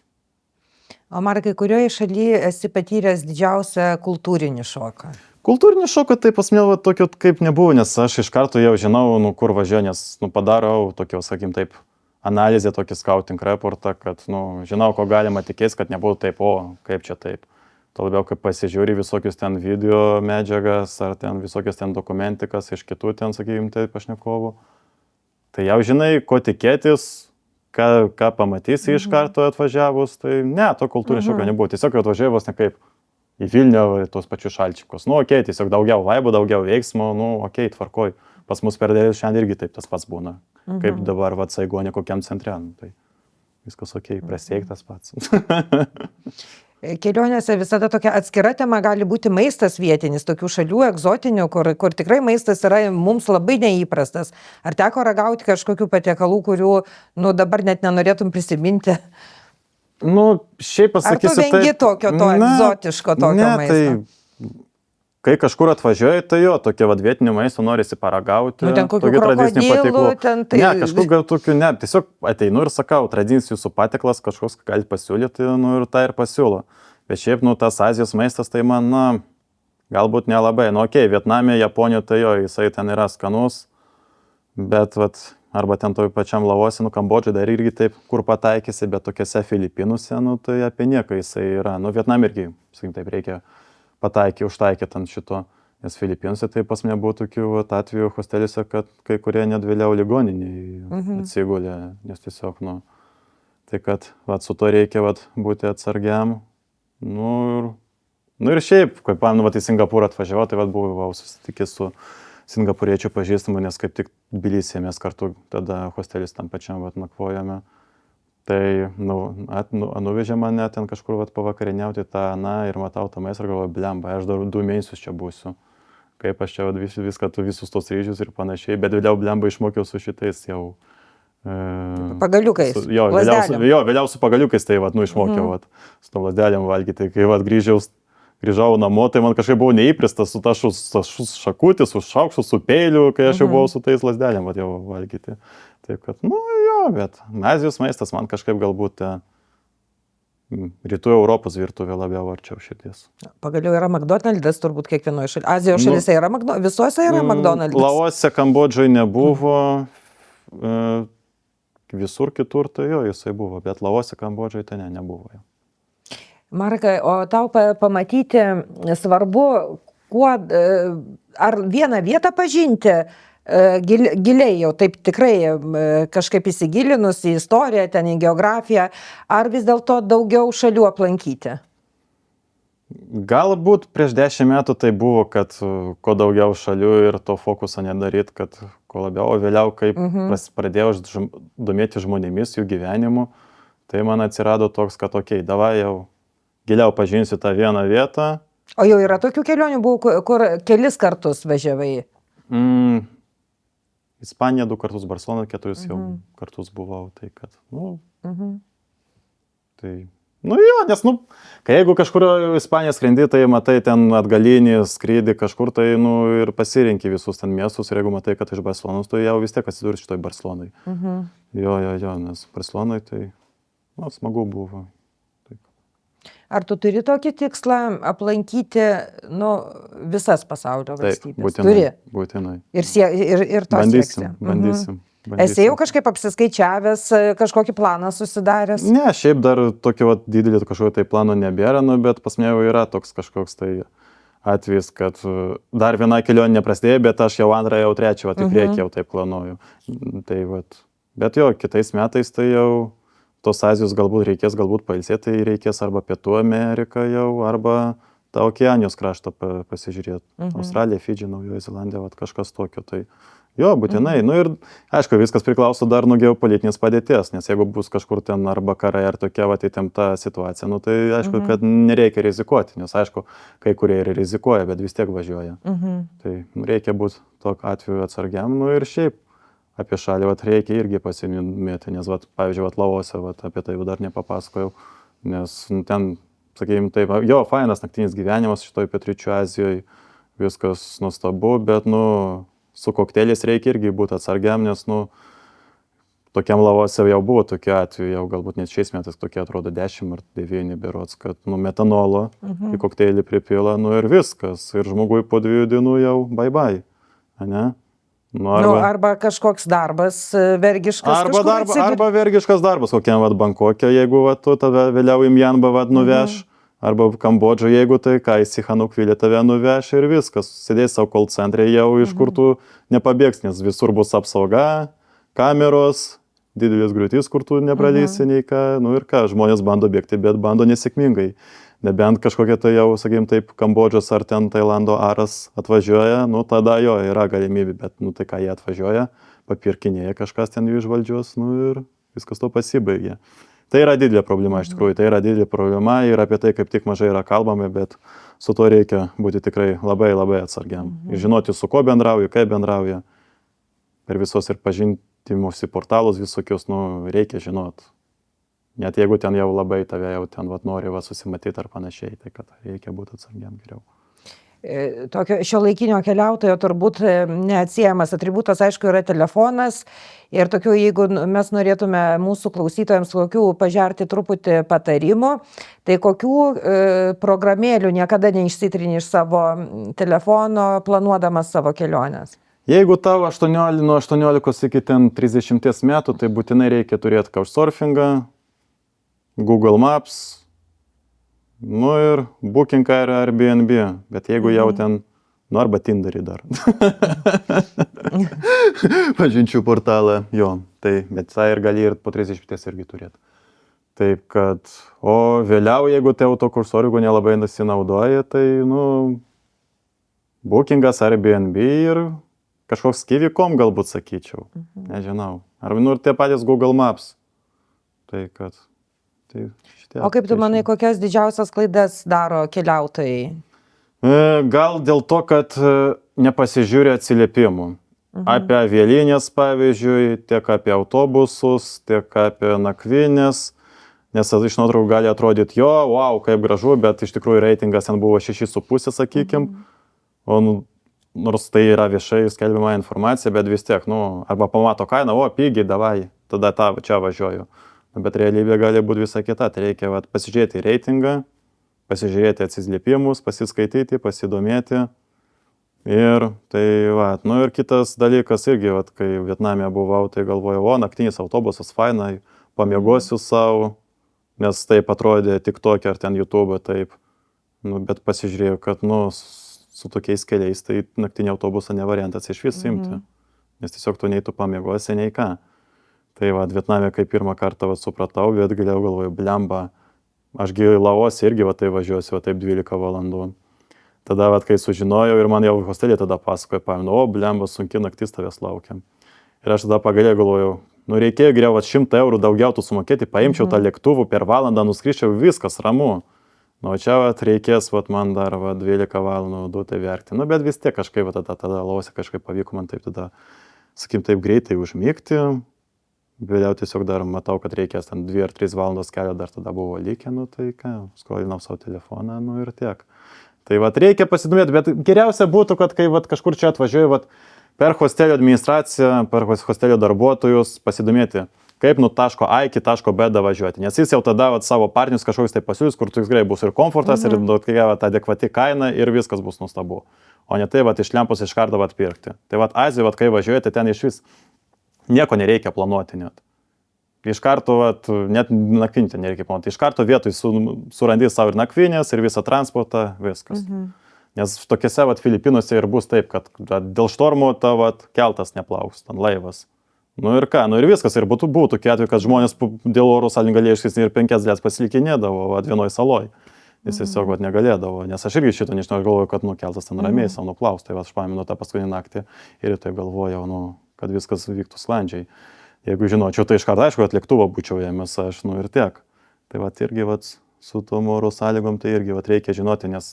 Speaker 1: O Markai, kurioje šalyje esi patyręs didžiausią kultūrinį šoką?
Speaker 2: Kultūrinį šoką tai pas mane tokio kaip nebuvo, nes aš iš karto jau žinau, kur važiuoju, nes padarau tokio, sakykim taip, analizė, tokį scouting reportą, kad, žinau, ko galima tikėtis, kad nebūtų taip, kaip čia taip. Tuo labiau, kaip pasižiūri visokius ten video medžiagas, ar ten visokias ten dokumentikas iš kitų ten, sakykim, taip, pašnekovų. Tai jau žinai, ko tikėtis, ką pamatysi iš karto atvažiavus, tai ne, to kultūrinio šoko nebuvo. Tiesiog atvažiavus ne kaip į Vilnių, tos pačius šalčikus. Tiesiog daugiau vaibų, daugiau veiksmo, tvarkoj. Pas mus per dėlis šiandien irgi taip tas pats būna. Kaip dabar Saigonė kokiam centre. Tai viskas prasiektas pats.
Speaker 1: Kelionėse visada tokia atskira tema gali būti maistas vietinis, tokių šalių egzotinių, kur tikrai maistas yra mums labai neįprastas. Ar teko ragauti kažkokių patiekalų, kurių dabar net nenorėtum prisiminti?
Speaker 2: Šiaip pasakysiu,
Speaker 1: ar tu vengi tokio egzotiško tokio maisto?
Speaker 2: Tai, kai kažkur atvažiuoji, tai jo, tokie vietinio maisto norisi paragauti.
Speaker 1: Ten kokių krokodilų,
Speaker 2: Ne, kažkur gal tokių, ne, tiesiog ateinu ir sakau, tradicinis jūsų patiklas, kažkoks gali pasiūlyti, ir tą ir pasiūlo. Bet šiaip, tas Azijos maistas, tai man, galbūt nelabai. Vietname, Japonijoje, tai jo, jisai ten yra skanus, bet, arba ten toj pačiam Laose, Kambodžai dar irgi taip, kur pataikysi, bet tokiuose Filipinuose, tai apie nieką jisai yra. Vietname irgi, sakykim, taip reikia užtaikyti ant šito, nes Filipinuose tai pas mane buvo tokių atvejų hosteliuose, kad kai kurie net vėliau ligoniniai atsigulė, nes tiesiog, tai kad su to reikia būti atsargiam. Ir šiaip, kai pamenu, į Singapūrą atvažiavau, tai buvau susitikęs su singapūriečių pažįstamu, nes kaip tik Tbilisyje mes kartu tada hostelis tam pačiam nakvojame. Tai nuvežė mane ten kažkur vat pavakarieniauti tą, ir matau tą maistą ir galvoju, blemba, aš dar 2 mėnesius čia būsiu. Kaip aš čia viską, visus tos ryžius ir panašiai, bet vėliau blemba išmokiau su šitais jau.
Speaker 1: Pagaliukais.
Speaker 2: Vėliau su pagaliukais tai išmokiau su tom lazdelėm valgyti. Kai grįžau namo, tai man kažkaip buvo neįprasta su ta šakutė, su šaukštu, su peiliu, kai aš jau buvau su tais lazdelėm jau valgyti. Taip kad, bet Azijos maistas man kažkaip galbūt Rytų Europos virtuvė labiau arčiau širdies.
Speaker 1: Pagaliau yra McDonald's turbūt kiekvienoje šalyje. Azijos šalyse yra visuose yra McDonald's.
Speaker 2: Laose, Kambodžoje nebuvo, visur kitur tai jisai buvo, bet Laose, Kambodžoje tai nebuvo.
Speaker 1: Markai, o tau pamatyti svarbu, ar vieną vietą pažinti giliai jau, taip tikrai kažkaip įsigilinus į istoriją, ten į geografiją, ar vis dėlto daugiau šalių aplankyti?
Speaker 2: Galbūt prieš 10 metų tai buvo, kad kuo daugiau šalių ir to fokuso nedaryt, kad kuo labiau, o vėliau, kaip pradėjau domėti žmonėmis, jų gyvenimu, tai man atsirado toks, kad davai jau giliau pažinsiu tą vieną vietą.
Speaker 1: O jau yra tokių kelionių buvo, kur kelis kartus važiavai?
Speaker 2: Ispanija 2 kartus, Barcelona 4 jau kartus buvau, tai kad, nes, kai jeigu kažkur Ispaniją skrendi, tai matai ten atgalinį skrydį kažkur, tai, ir pasirinki visus ten miestus, ir jeigu matai, kad iš Barcelonos, tai jau vis tiek atsiduri šitoj Barcelonai. Nes Barcelonai tai, smagu buvo.
Speaker 1: Ar tu turi tokį tikslą aplankyti, visas pasaulio valstybės?
Speaker 2: Būtinai.
Speaker 1: Ir to sieksi?
Speaker 2: Bandysim.
Speaker 1: Esi jau kažkaip apsiskaičiavęs, kažkokį planą susidaręs?
Speaker 2: Ne, šiaip dar tokio didelio kažkokio tai plano nebėra, bet pas mane jau yra toks kažkoks tai atvejis, kad dar viena kelionė neprasidėjo, bet aš jau antrą, jau trečią, į priekį jau taip planuoju. Tai bet kitais metais tai jau tos Azijos galbūt reikės pailsėti, tai reikės arba Pietų Ameriką jau, arba tą Okeanijos kraštą pasižiūrėti. Australija, Fidži, Naujoji Zelandija, kažkas tokio. Tai būtinai. Ir aišku, viskas priklauso dar nuo geopolitinės padėties, nes jeigu bus kažkur ten arba karai ar tokia įtempta situacija, tai aišku, kad nereikia rizikuoti, nes aišku, kai kurie ir rizikuoja, bet vis tiek važiuoja. Tai reikia būti tokiu atveju atsargiam, ir šiaip apie šalį reikia irgi pasidomėti, nes pavyzdžiui, Laose apie tai dar nepapasakojau, nes ten, sakykime, taip, fainas naktinis gyvenimas šitoj Pietryčių Azijoje, viskas nuostabu, bet, su kokteiliais reikia irgi būti atsargiam, nes, tokiam Laose jau buvo tokie atveju, jau galbūt net šiais metais tokie atrodo 10 ar 9 berods, kad, metanolo į kokteilį pripila, ir viskas, ir žmogui po 2 dienų jau bye, ne?
Speaker 1: Arba kažkoks darbas vergiškas.
Speaker 2: Arba vergiškas darbas kokiam Bankokė, jeigu tu tave vėliau į Mjanmą nuveš, arba Kambodžą, jeigu tai ką, į Sihanoukvilį tave nuveš ir viskas. Sėdės savo call centre jau, iš kur tu nepabėgs, nes visur bus apsauga, kameros, didelis griūtis, kur tu nepradėsi nei ką. Ir ką, žmonės bando bėgti, bet bando nesėkmingai. Nebent kažkokia tai jau, sakykime taip, Kambodžos ar ten Tailando aras atvažiuoja, tada yra galimybė, bet tai ką jie atvažiuoja, papirkinėja kažkas ten jų iš valdžios, ir viskas to pasibaigia. Tai yra didelė problema, iš tikrųjų, tai yra didelė problema ir apie tai kaip tik mažai yra kalbama, bet su to reikia būti tikrai labai labai atsargiam. Ir žinoti, su kuo bendrauja, kaip bendrauja, per visos ir pažintimosi portalus visokius, reikia žinoti. Net jeigu ten jau labai tave jau ten nori susimatyti ar panašiai, tai kad reikia būti atsargiam geriau.
Speaker 1: Tokio šiuolaikinio keliautojo turbūt neatsiejamas atributas, aišku, yra telefonas. Ir tokių, jeigu mes norėtume mūsų klausytojams kokių pažerti truputį patarimų, tai kokių programėlių niekada neišsitrini iš savo telefono, planuodamas savo keliones?
Speaker 2: Jeigu tau nuo 18 iki 30 metų, tai būtinai reikia turėti couchsurfingą, Google Maps, ir Booking ar Airbnb, bet jeigu jau ten, arba Tinderį dar. Pažinčių portalą, bet tai ir gali ir po 30 irgi turėti. Taip kad, o vėliau, jeigu tai to couchsurfingu nelabai nesinaudoja, tai, Bookingas, Airbnb ir kažkoks Kiwi.com galbūt sakyčiau, nežinau. Ar, tie patys Google Maps. tai kad tai šitie.
Speaker 1: O kaip tu manai, kokias didžiausias klaidas daro keliautojai?
Speaker 2: Gal dėl to, kad nepasižiūri atsiliepimų. Apie avialinijas, pavyzdžiui, tiek apie autobusus, tiek apie nakvynės. Nes iš nuotraukų gali atrodyti, jo, wow, kaip gražu, bet iš tikrųjų reitingas ten buvo 6,5, sakykim. O nors tai yra viešai skelbiama informacija, bet vis tiek, arba pamato kainą, o pigiai, davai, tada čia važiuoju. Bet realybė gali būti visai kita. Tai reikia pasižiūrėti reitingą, pasižiūrėti atsiliepimus, pasiskaityti, pasidomėti. Ir tai ir kitas dalykas irgi, kai Vietname buvau, tai galvojau, naktinis autobusas, fainai, pamiegosiu savo, nes taip atrodė TikTok'e ar ten YouTube'e, taip. Bet pasižiūrėjau, kad, su tokiais keliais, tai naktinį autobusą ne variantas iš vis imti. Nes tiesiog tu nei tu pamiegosi, nei ką. Tai Vietname kaip pirmą kartą supratau, bet galvoju, blemba, ašgi Laose irgi tai važiuosiu, taip 12 valandų. Tada, kai sužinojau ir man jau hostelį tada pasakojo, pamenu, blemba, sunki naktis tavęs laukia. Ir aš tada pagalėjau, galvojau, reikėjo geriau 100 eurų daugiau tu sumokėti, paimčiau tą lėktuvų per valandą, nuskriščiau, viskas ramu. Čia reikės man dar 12 valandų duoti verkti. Bet vis tiek kažkaip tada Laose kažkaip pavyko man taip tada, sakykim, taip greitai užmigti. Vėliau tiesiog dar matau, kad reikės ten 2 ar 3 valandos kelio dar tada buvo likę, tai ką, skolinau savo telefoną, ir tiek. Tai reikia pasidomėti, bet geriausia būtų, kad kai kažkur čia atvažiuoju, per hostelio administraciją, per hostelio darbuotojus pasidomėti, kaip nuo taško A iki taško B davažiuoti. Nes jis jau tada savo partnerius kažkoks tai pasiūlys, kur tikrai bus ir komfortas, ir adekvati kaina, ir viskas bus nuostabu. O ne tai iš lempos iš karto pirkti. Tai Azijoje, kai važiuojate, ten iš vis nieko nereikia planuoti net. Iš karto, net nakvinti nereikia planuoti. Iš karto vietoj surandi savo ir nakvinės, ir visą transportą, viskas. Nes tokiuose Filipinuose ir bus taip, kad dėl štormo tavo keltas neplauks, ten laivas. Ir ką, ir viskas. Ir būtų tokie atveju, kad žmonės dėl oro sąlygų galėjo išskristi ir 5 dienas pasilikinėdavo vienoj saloj. Jis tiesiog negalėdavo. Nes aš irgi šito nežinau, galvoju, kad keltas ten ramiai savo nuplaus. Tai aš pamenu tą paskutinį naktį ir tai galvojau, kad viskas vyktų sklandžiai. Jeigu žinočiau, tai iš karto aišku, kad lėktuvą būčiau ėmęs aš, ir tiek. Tai irgi su tom oro sąlygom tai irgi reikia žinoti, nes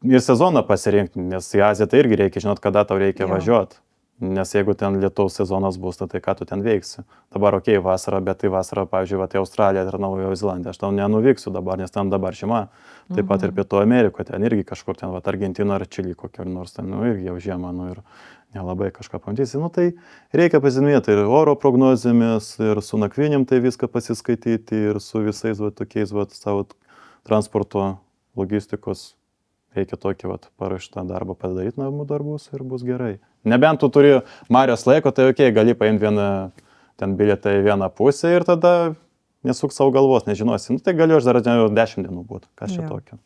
Speaker 2: ir sezoną pasirinkti, nes į Aziją tai irgi reikia žinoti, kada tau reikia važiuoti. Nes jeigu ten lietaus sezonas bus, tai ką tu ten veiksi. Dabar vasara, bet tai vasara, pavyzdžiui, į Australiją ir Naujojo Zelandiją. Aš ten nenuvyksiu dabar, nes ten dabar žiema. Taip pat ir Pietų Amerikoje, ten irgi kažkur ten, Argentina ar Čilį kokia nors ten, irgi jau žiema, ir nelabai kažką pamatysi. Tai reikia pasidomėti ir oro prognozėmis, ir su nakvinėm tai viską pasiskaityti, ir su visais tokiais savo transporto logistikos. Reikia tokį paraštą darbą padaryti, namų darbus ir bus gerai. Nebent tu turi Marios laiko, tai gali paimti vieną ten bilietą į vieną pusę ir tada nesuk savo galvos, nežinosi. Tai galiu aš dar 10 dienų būti. Kas čia tokio?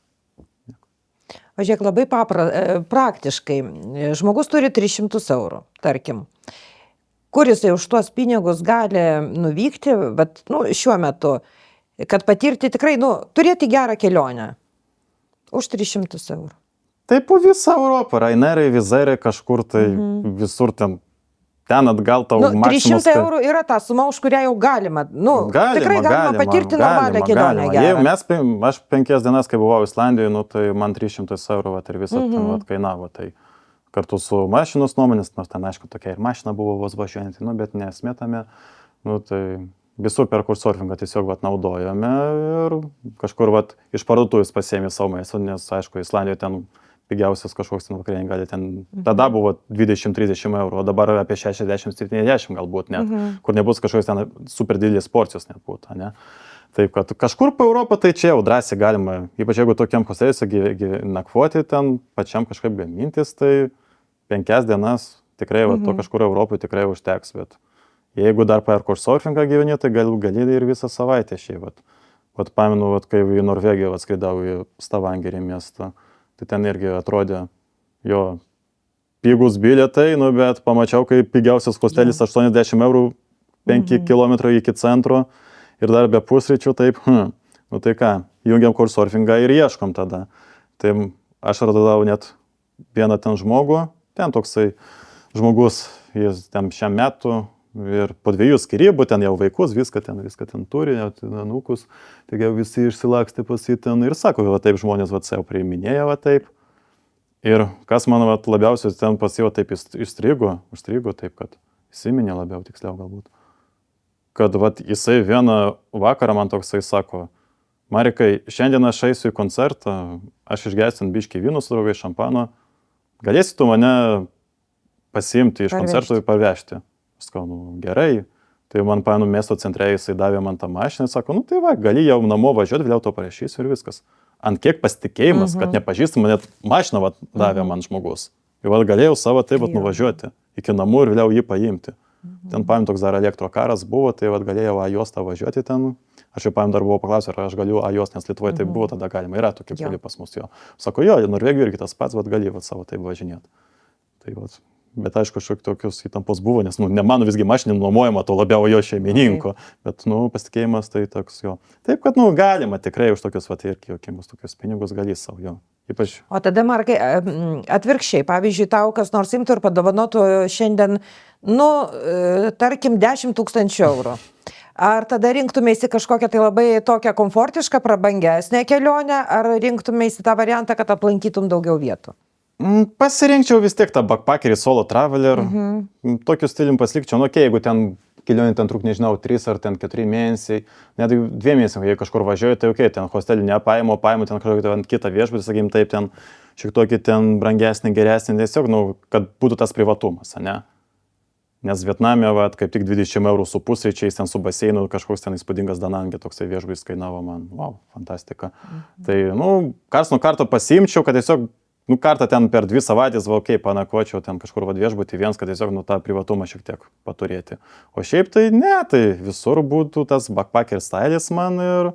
Speaker 1: O žiūrėk, labai praktiškai. Žmogus turi 300 eurų, tarkim. Kur jisai už tuos pinigus gali nuvykti, bet šiuo metu, kad patirti tikrai, turėti gerą kelionę. Už 300 eurų.
Speaker 2: Tai po visą Europą, Rainerai, Vizairai kažkur, tai visur ten atgal tau maksimus.
Speaker 1: 300 eurų yra ta suma, už kurią jau galima, tikrai galima patirti normalią kelionę gerą.
Speaker 2: Aš 5 dienas, kai buvau Islandijoje, tai man 300 eurų ir visą ten kainavo. Tai kartu su mašinos nuomonės, nors ten aišku tokia ir mašina buvo vos važiuojanti, bet nesmėtame, tai visur per couchsurfingą tiesiog naudojame ir kažkur iš parduotuvės pasiėmė savo maistą, nes aišku, Islandijoje ten pigiausias kažkoks ten vakarienė gali ten, tada buvo 20-30 eurų, o dabar apie 60-70 galbūt net, kur nebus kažkoks ten super didelis porcijos net būtų, ne? Taip, kad kažkur po Europą tai čia jau drąsiai galima, ypač jeigu tokiam hostelėse nakvoti ten, pačiam kažkaip gamintis, tai 5 dienas tikrai to kažkur Europoje tikrai užteks, bet jeigu dar per couchsurfingą gyveni, tai gali ir visą savaitę šiaip. Pamenu, kai į Norvegiją atskridau į Stavangerį miestą, tai ten irgi atrodė jo pigus bilietai, bet pamačiau, kai pigiausias hostelis 80 eurų 5 km iki centro ir dar be pusryčių, taip, tai ką, jungiam couchsurfingą ir ieškom tada. Tai aš radau net vieną ten žmogų, ten toksai žmogus, jis ten šiam metu Ir po 2 skyrybų, ten jau vaikus, viską ten turi, jau ten anūkus, tai jau visi išsilakstė pas jį ten ir sako, va taip žmonės va jau priiminėjo va taip. Ir kas man va labiausiai ten pas jį va taip užstrigo taip, kad įsiminė labiau tiksliau galbūt. Kad va jisai vieną vakarą man toksai sako, Marikai, šiandien aš eisiu į koncertą, aš išgersiu biškį vynų su draugai šampano, galėsi tu mane pasiimti iš koncerto ir parvežti. Aš sakau, nu gerai, tai man paėmė miesto centre, jisai davė man tą mašiną, sako, nu tai va, gali jau namo važiuoti, vėliau to parašysiu ir viskas. Ant kiek pasitikėjimas, kad nepažįstam, net mašiną va, davė man žmogus. Ir va, galėjau savo taip pat nuvažiuoti iki namų ir vėliau jį paimti. Ten paėmė toks dar elektrokaras buvo, tai va, galėjau A-juostą važiuoti ten. Aš jau paėmė dar buvau paklausęs, ar aš galiu A-juostą, nes Lietuvoje tai buvo tada galima, yra tokie keli pas mus jo. Sako, jo, Norvegijoje irgi tas pats, va, gali va, savo taip važinėti. Tai va. Bet aišku, tokios įtampos buvo, nes nu, ne mano visgi mašinė nuomojama, to labiau jo šeimininko, bet nu, pasitikėjimas tai toks jo. Taip, kad nu, galima tikrai už tokius va, irgi jokingus tokius pinigus gali savo jo. Ypač...
Speaker 1: O tada, Markai, atvirkščiai, pavyzdžiui, tau kas nors imtų ir padovanotų šiandien, nu, tarkim, 10 000 eurų. Ar tada rinktumėsi kažkokią tai labai tokią komfortišką, prabangesnę kelionę, ar rinktumėsi tą variantą, kad aplankytum daugiau vietų?
Speaker 2: Pasirinkčiau vis tiek tą backpackerį solo traveler, tokiu stilium pasilikčiau, nu, jeigu ten kelionė ten truk, nežinau, 3 ar ten 4 mėnesiai, net 2 mėnesiai, jei kažkur važiuoju, tai okei, ten hostelį nepaimu, ten kažkokį ten kitą viešbutį, sakykim, taip, ten šiek tokį ten brangesnį, geresnį, tiesiog, nu, kad būtų tas privatumas, ne? Nes Vietname, va, kaip tik 20 eurų su pusryčiais, ten su baseinu, kažkoks ten įspūdingas Danangė, toksai viešbutis kainavo man, wow, fantastika. Tai, nu, kars nuo karto pasiimčiau, kad tiesiog, nu, kartą ten per 2 savaitės, va, okei, panakočiau ten kažkur va viešbutį viens, kad tiesiog, nu, tą privatumą šiek tiek paturėti. O šiaip tai ne, tai visur būtų tas backpacker stylis man ir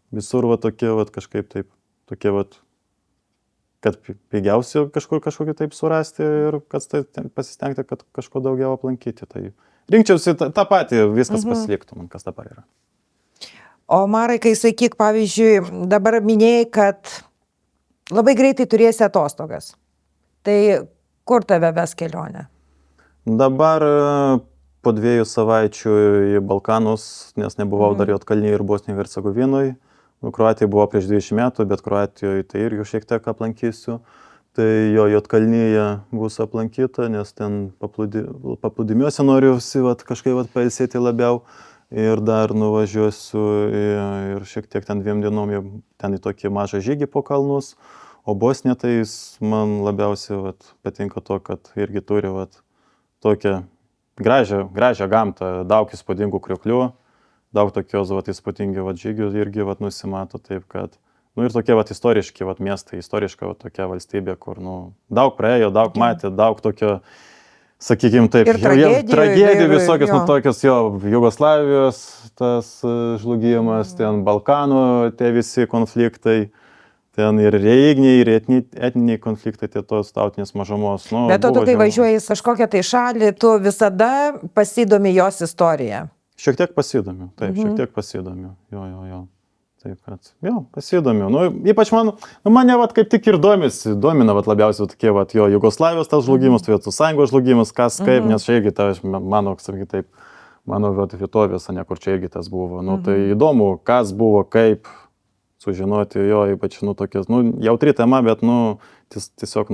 Speaker 2: visur va tokie, va, kažkaip taip, tokie, va, kad pigiausia kažkokį taip surasti ir kad pasistengti, kad kažko daugiau aplankyti. Tai rinkčiausi tą patį, viskas pasiliktų man, kas dabar yra.
Speaker 1: O Marai, kai sakyk, pavyzdžiui, dabar minėjai, kad labai greitai turėsi atostogas. Tai kur tave ves kelionė?
Speaker 2: Dabar po 2 savaičių į Balkanus, nes nebuvau dar Juodkalnijoj ir Bosnijoje ir Hercegovinoje. Kroatija buvo prieš 20 metų, bet Kroatijoje tai irgi šiek tiek aplankysiu. Tai jo Juodkalnyje bus aplankyta, nes ten paplūdimiuose noriu kažkaip pailsėti labiau. Ir dar nuvažiuosiu ir šiek tiek ten 2 dienom ten į tokį mažą žygį po kalnus. O Bosnija tai man labiausiai patinka to, kad irgi turi tokią gražią gamtą, daug įspūdingų krioklių. Daug tokios įspūdingi žygių irgi nusimato taip, kad nu ir tokie istoriški miestai, istoriška tokia valstybė, kur daug praėjo, daug matė, daug tokio, sakykime taip, tragedijų visokios, tokios Jugoslavijos tas žlugimas, ten Balkanų tie visi konfliktai, ten ir religiniai, ir etniniai konfliktai, tie tos tautinės mažumos.
Speaker 1: Bet tu, kai važiuoji į kažkokią tai šalį, tu visada pasidomi jos istoriją.
Speaker 2: Šiek tiek pasidomiu, taip, šiek tiek pasidomiu, jo, taip, kad, pasidomiu, ypač mane kaip tik ir domina labiausiai tokie, Jugoslavijos tas žlugimas, Sovietų Sąjungos žlugimas, kas kaip, nes čia irgi mano vietovės, kur čia irgi tas buvo, tai įdomu, kas buvo, kaip sužinoti, ypač, tokias, jautri tema, bet, tiesiog,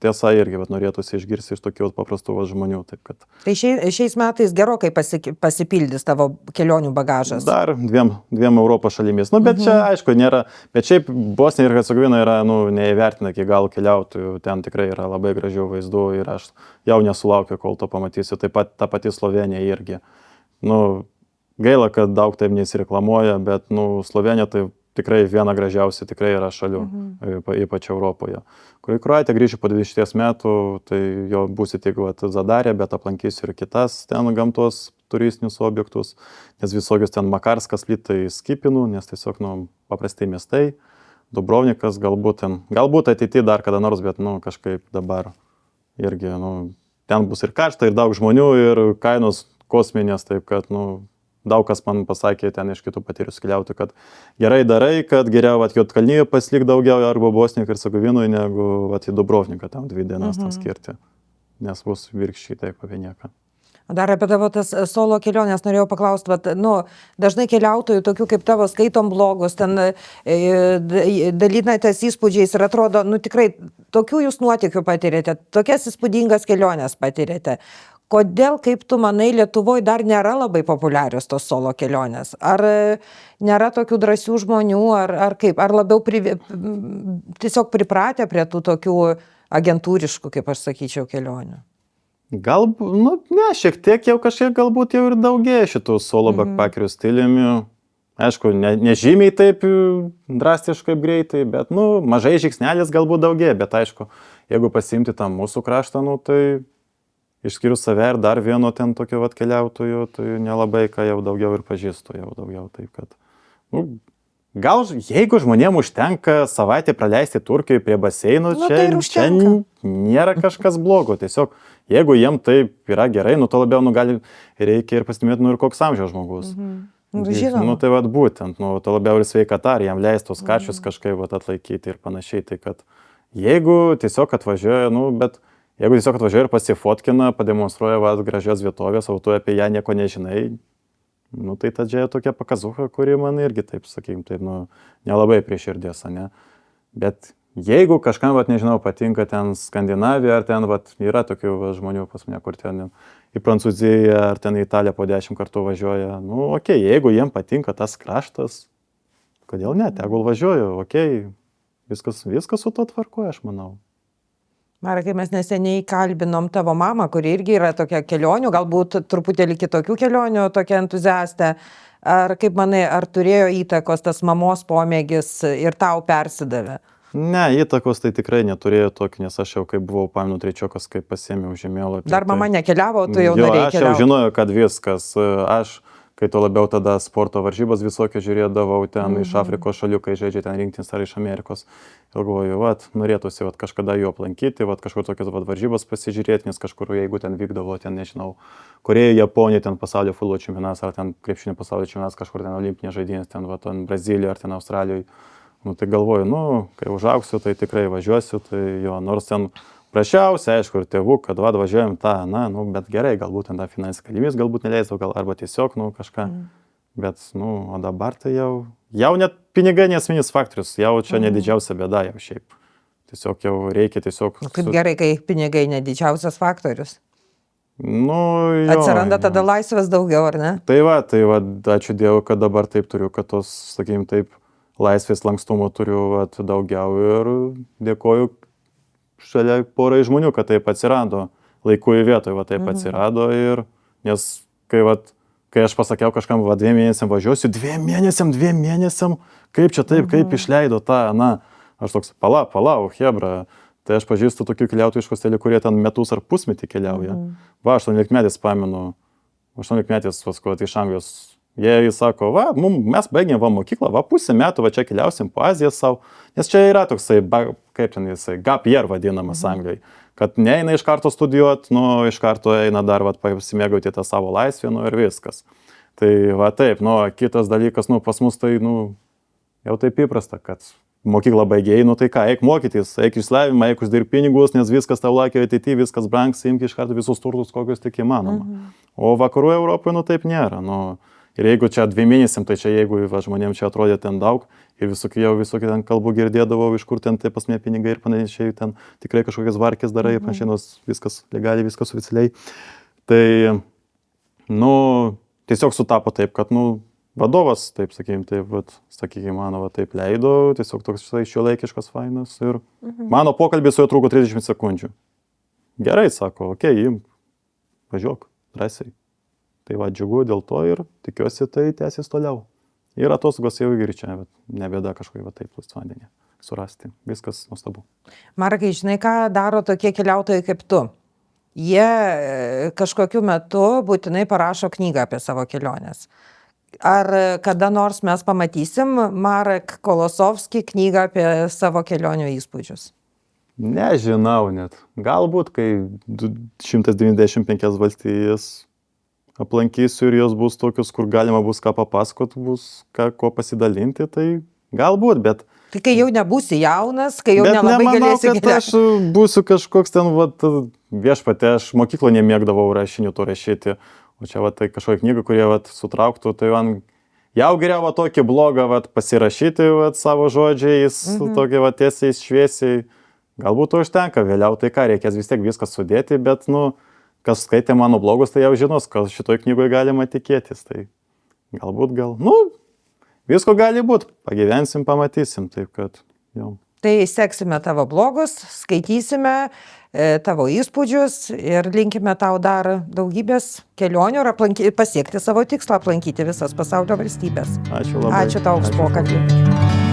Speaker 2: tiesa irgi, bet norėtųsi išgirsti iš tokių paprastų žmonių. Taip, kad...
Speaker 1: Tai šiais metais gerokai pasipildys tavo kelionių bagažas.
Speaker 2: Dar 2 Europos šalimis. Bet čia, aišku, nėra, bet šiaip Bosnija ir Hercegovina yra, neįvertina iki galo keliautojų, ten tikrai yra labai gražių vaizdų ir aš jau nesulaukiu, kol to pamatysiu. Taip pat ta pati Slovenija irgi. Gaila, kad daug taip nesireklamuoja, bet, Slovenija tai tikrai viena gražiausia tikrai yra šalių, ypač Europoje. Kur į Kroatiją grįšiu po 20 metų, tai jau būsiu tik Zadarė, bet aplankysiu ir kitas ten gamtos turistinius objektus, nes visokius ten Makarskas, Lytai, Skipinų, nes tiesiog, paprastai miestai, Dubrovnikas, galbūt ateityje dar kada nors, bet, kažkaip dabar irgi, ten bus ir karšta, ir daug žmonių, ir kainos kosminės, taip kad, daug kas man pasakė ten iš kitų patyrusių keliautojų, kad gerai darai, kad geriau Juodkalnyje pasilik daugiau arba Bosnijoje ir Hercegovinoje, negu į Dubrovniką tam 2 dienas tam skirti, nes bus virkščiai taip apie nieką.
Speaker 1: Dar apie tavo tas solo kelionės norėjau paklausti, dažnai keliautojų, tokių kaip tavo, skaitom blogus, ten dalinatės įspūdžiais ir atrodo, tikrai tokių jūs nuotykių patirėte, tokias įspūdingas kelionės patirėte. Kodėl, kaip tu manai, Lietuvoje dar nėra labai populiarios tos solo kelionės? Ar nėra tokių drąsių žmonių, ar kaip, ar labiau tiesiog pripratę prie tų tokių agentūriškų, kaip aš sakyčiau, kelionių?
Speaker 2: Galbūt, ne, šiek tiek jau kažkiek galbūt jau ir daugėja šitų solo backpackerių stiliumi. Aišku, nežymiai taip drastiškai greitai, bet, mažai žingsnelis galbūt daugėja, bet aišku, jeigu pasiimti tą mūsų kraštą, tai išskyrus save ir dar vieno ten tokio keliautojų, tai nelabai ką jau daugiau ir pažįstu, jau daugiau taip, kad, gal jeigu žmonėm užtenka savaitę praleisti Turkijoje prie baseinų, čia nėra kažkas blogo, tiesiog jeigu jiem taip yra gerai, to labiau, reikia ir pasitimėti, ir koks amžiaus žmogus.
Speaker 1: Žinoma.
Speaker 2: Tai būtent, to labiau ir sveikata, ar jam leistos kačius kažkaip atlaikyti ir panašiai, tai kad jeigu tiesiog atvažiuoja, bet jeigu tiesiog atvažiuoja ir pasifotkina, pademonstruoja gražios vietovės, o tu apie ją nieko nežinai, tai ta čia tokia pakazucha, kuri man irgi taip, sakykim, taip, nelabai prie širdies, ne? Bet jeigu kažkam, nežinau, patinka ten Skandinavija, ar ten, yra tokių žmonių pas mane, kur ten į Prancūziją, ar ten į Italiją po 10 kartų važiuoja, okei, jeigu jiem patinka tas kraštas, kodėl ne, tegul važiuoju, okei, viskas su to tvarkoja, aš manau.
Speaker 1: Mara, kai mes neseniai kalbinom tavo mamą, kuri irgi yra tokia kelionių, galbūt truputėlį kitokių kelionių, tokia entuziastė, ar kaip manai, ar turėjo įtakos tas mamos pomėgis ir tau persidavė?
Speaker 2: Ne, įtakos tai tikrai neturėjo tokį, nes aš jau kaip buvau, pamenu, trečiokas, kai pasiėmiau žemėlapį.
Speaker 1: Dar mama nekeliavo, tu jau norėjai keliauti.
Speaker 2: Aš jau žinojau, kad viskas. Aš, kai to labiau tada sporto varžybas visokią žiūrėdavau ten iš Afrikos šalių, kai žaidžia ten rinktinės ar iš Amerikos. Ir galvoju, norėtųsi kažkada jo aplankyti, kažkur tokias varžybas pasižiūrėti, nes kažkur, jeigu ten vykdavo, ten, nežinau, Korėja, Japonija, ten pasaulio futbolo čempionatas, ar ten krepšinio pasaulio čempionatas, kažkur ten olimpinės žaidynės, ten Brazilijoje ar ten Australijoje. Tai galvoju, kai užaugsiu, tai tikrai važiuosiu, tai jo, nors ten prašiausia, aišku, ir tėvų, kad važiuojam tą, bet gerai, galbūt ten tą finansinį galimybės galbūt neleisdavo, arba tiesiog, kažką. Bet, o dabar tai jau net pinigai nesminis faktorius, jau čia nedidžiausia bėda jau šiaip. Tiesiog jau reikia tiesiog...
Speaker 1: Kaip gerai, kai pinigai nedidžiausias faktorius.
Speaker 2: Jo,
Speaker 1: atsiranda tada laisvės daugiau, ar ne?
Speaker 2: Tai va, ačiū Dievui, kad dabar taip turiu, kad tos, sakykim, taip, laisvės lankstumo turiu daugiau ir dėkoju šalia porai žmonių, kad taip atsirado, laiku į vietoje taip atsirado ir, nes kai aš pasakiau kažkam, 2 mėnesiam važiuosiu, 2 mėnesiam, kaip čia taip, kaip išleido tą, aš toks, palauk, hebra, tai aš pažįstu tokių keliautojų iš Kostelį, kurie ten metus ar pusmetį keliauja. 18-metis pamenu, 18-metis iš Anglijos. Jie sako, mes baigėm mokyklą, pusę metų, čia keliausim po Aziją savo, nes čia yra toksai, kaip ten jisai, gap year vadinamas Anglijai, kad neina iš karto studijuoti, iš karto eina dar pasimėgauti tą savo laisvę, ir viskas. Tai taip, kitas dalykas, pas mus tai, jau taip įprasta, kad mokyklą baigėjai, tai ką, eik mokytis, eik išsilavinimą, eik uždirb pinigus, nes viskas tau laukia ateityje, viskas brangs, imk iš karto visus turtus, kokius tik įmanoma. O vakarų Europoje, taip nėra, Ir jeigu čia 2 mėnesiam, tai čia jeigu žmonėms čia atrodė ten daug ir visokie ten kalbų girdėdavau, iš kur ten tai pas mane pinigai ir panašiai, ten tikrai kažkokias varkės darai, panašiai, nors viskas legaliai, viskas oficialiai. Tai, tiesiog sutapo taip, kad, vadovas, taip sakykime, mano, taip leido, tiesiog toks šiuolaikiškas fainas ir mano pokalbis su juo truko 30 sekundžių. Gerai, sako, okei, imk, važiuok, drąsiai. Tai džiugu dėl to ir tikiuosi tai tęsis toliau. Ir atostogos jau ir čia, bet nebėda kažkokį taip vandenį surasti. Viskas nuostabu.
Speaker 1: Markai, žinai, ką daro tokie keliautojai kaip tu? Jie kažkokiu metu būtinai parašo knygą apie savo keliones. Ar kada nors mes pamatysim Marek Kolosovskį knygą apie savo kelionių įspūdžius?
Speaker 2: Nežinau net. Galbūt, kai 195 valstijas aplankysiu ir jos bus tokius, kur galima bus ką papasakot, bus ko pasidalinti, tai galbūt, bet
Speaker 1: Tai kai jau nebūsi jaunas, kai jau
Speaker 2: Bet
Speaker 1: nelabai
Speaker 2: nemanau,
Speaker 1: galėsi
Speaker 2: kad aš būsiu kažkoks ten, vat, viešpatė, aš mokyklą nemėgdavau rašinių to rašyti. O čia, vat, tai kažkokia knyga, kurie, vat, sutrauktų, tai man jau geriau, vat, tokį blogą, vat, pasirašyti, vat, savo žodžiais, tokį, vat, tiesiai, šviesiai. Galbūt to užtenka, vėliau tai ką, reikės vis tiek viską sudėti, bet, nu, kas skaitė mano blogus, tai jau žinos, kas šitoj knygoje galima tikėtis. Tai galbūt, visko gali būti, pagyvensim, pamatysim, taip kad jau.
Speaker 1: Tai seksime tavo blogus, skaitysime tavo įspūdžius ir linkime tau dar daugybės kelionių ir pasiekti savo tikslą, aplankyti visas pasaulio valstybės.
Speaker 2: Ačiū labai.
Speaker 1: Ačiū tau už pokalbį.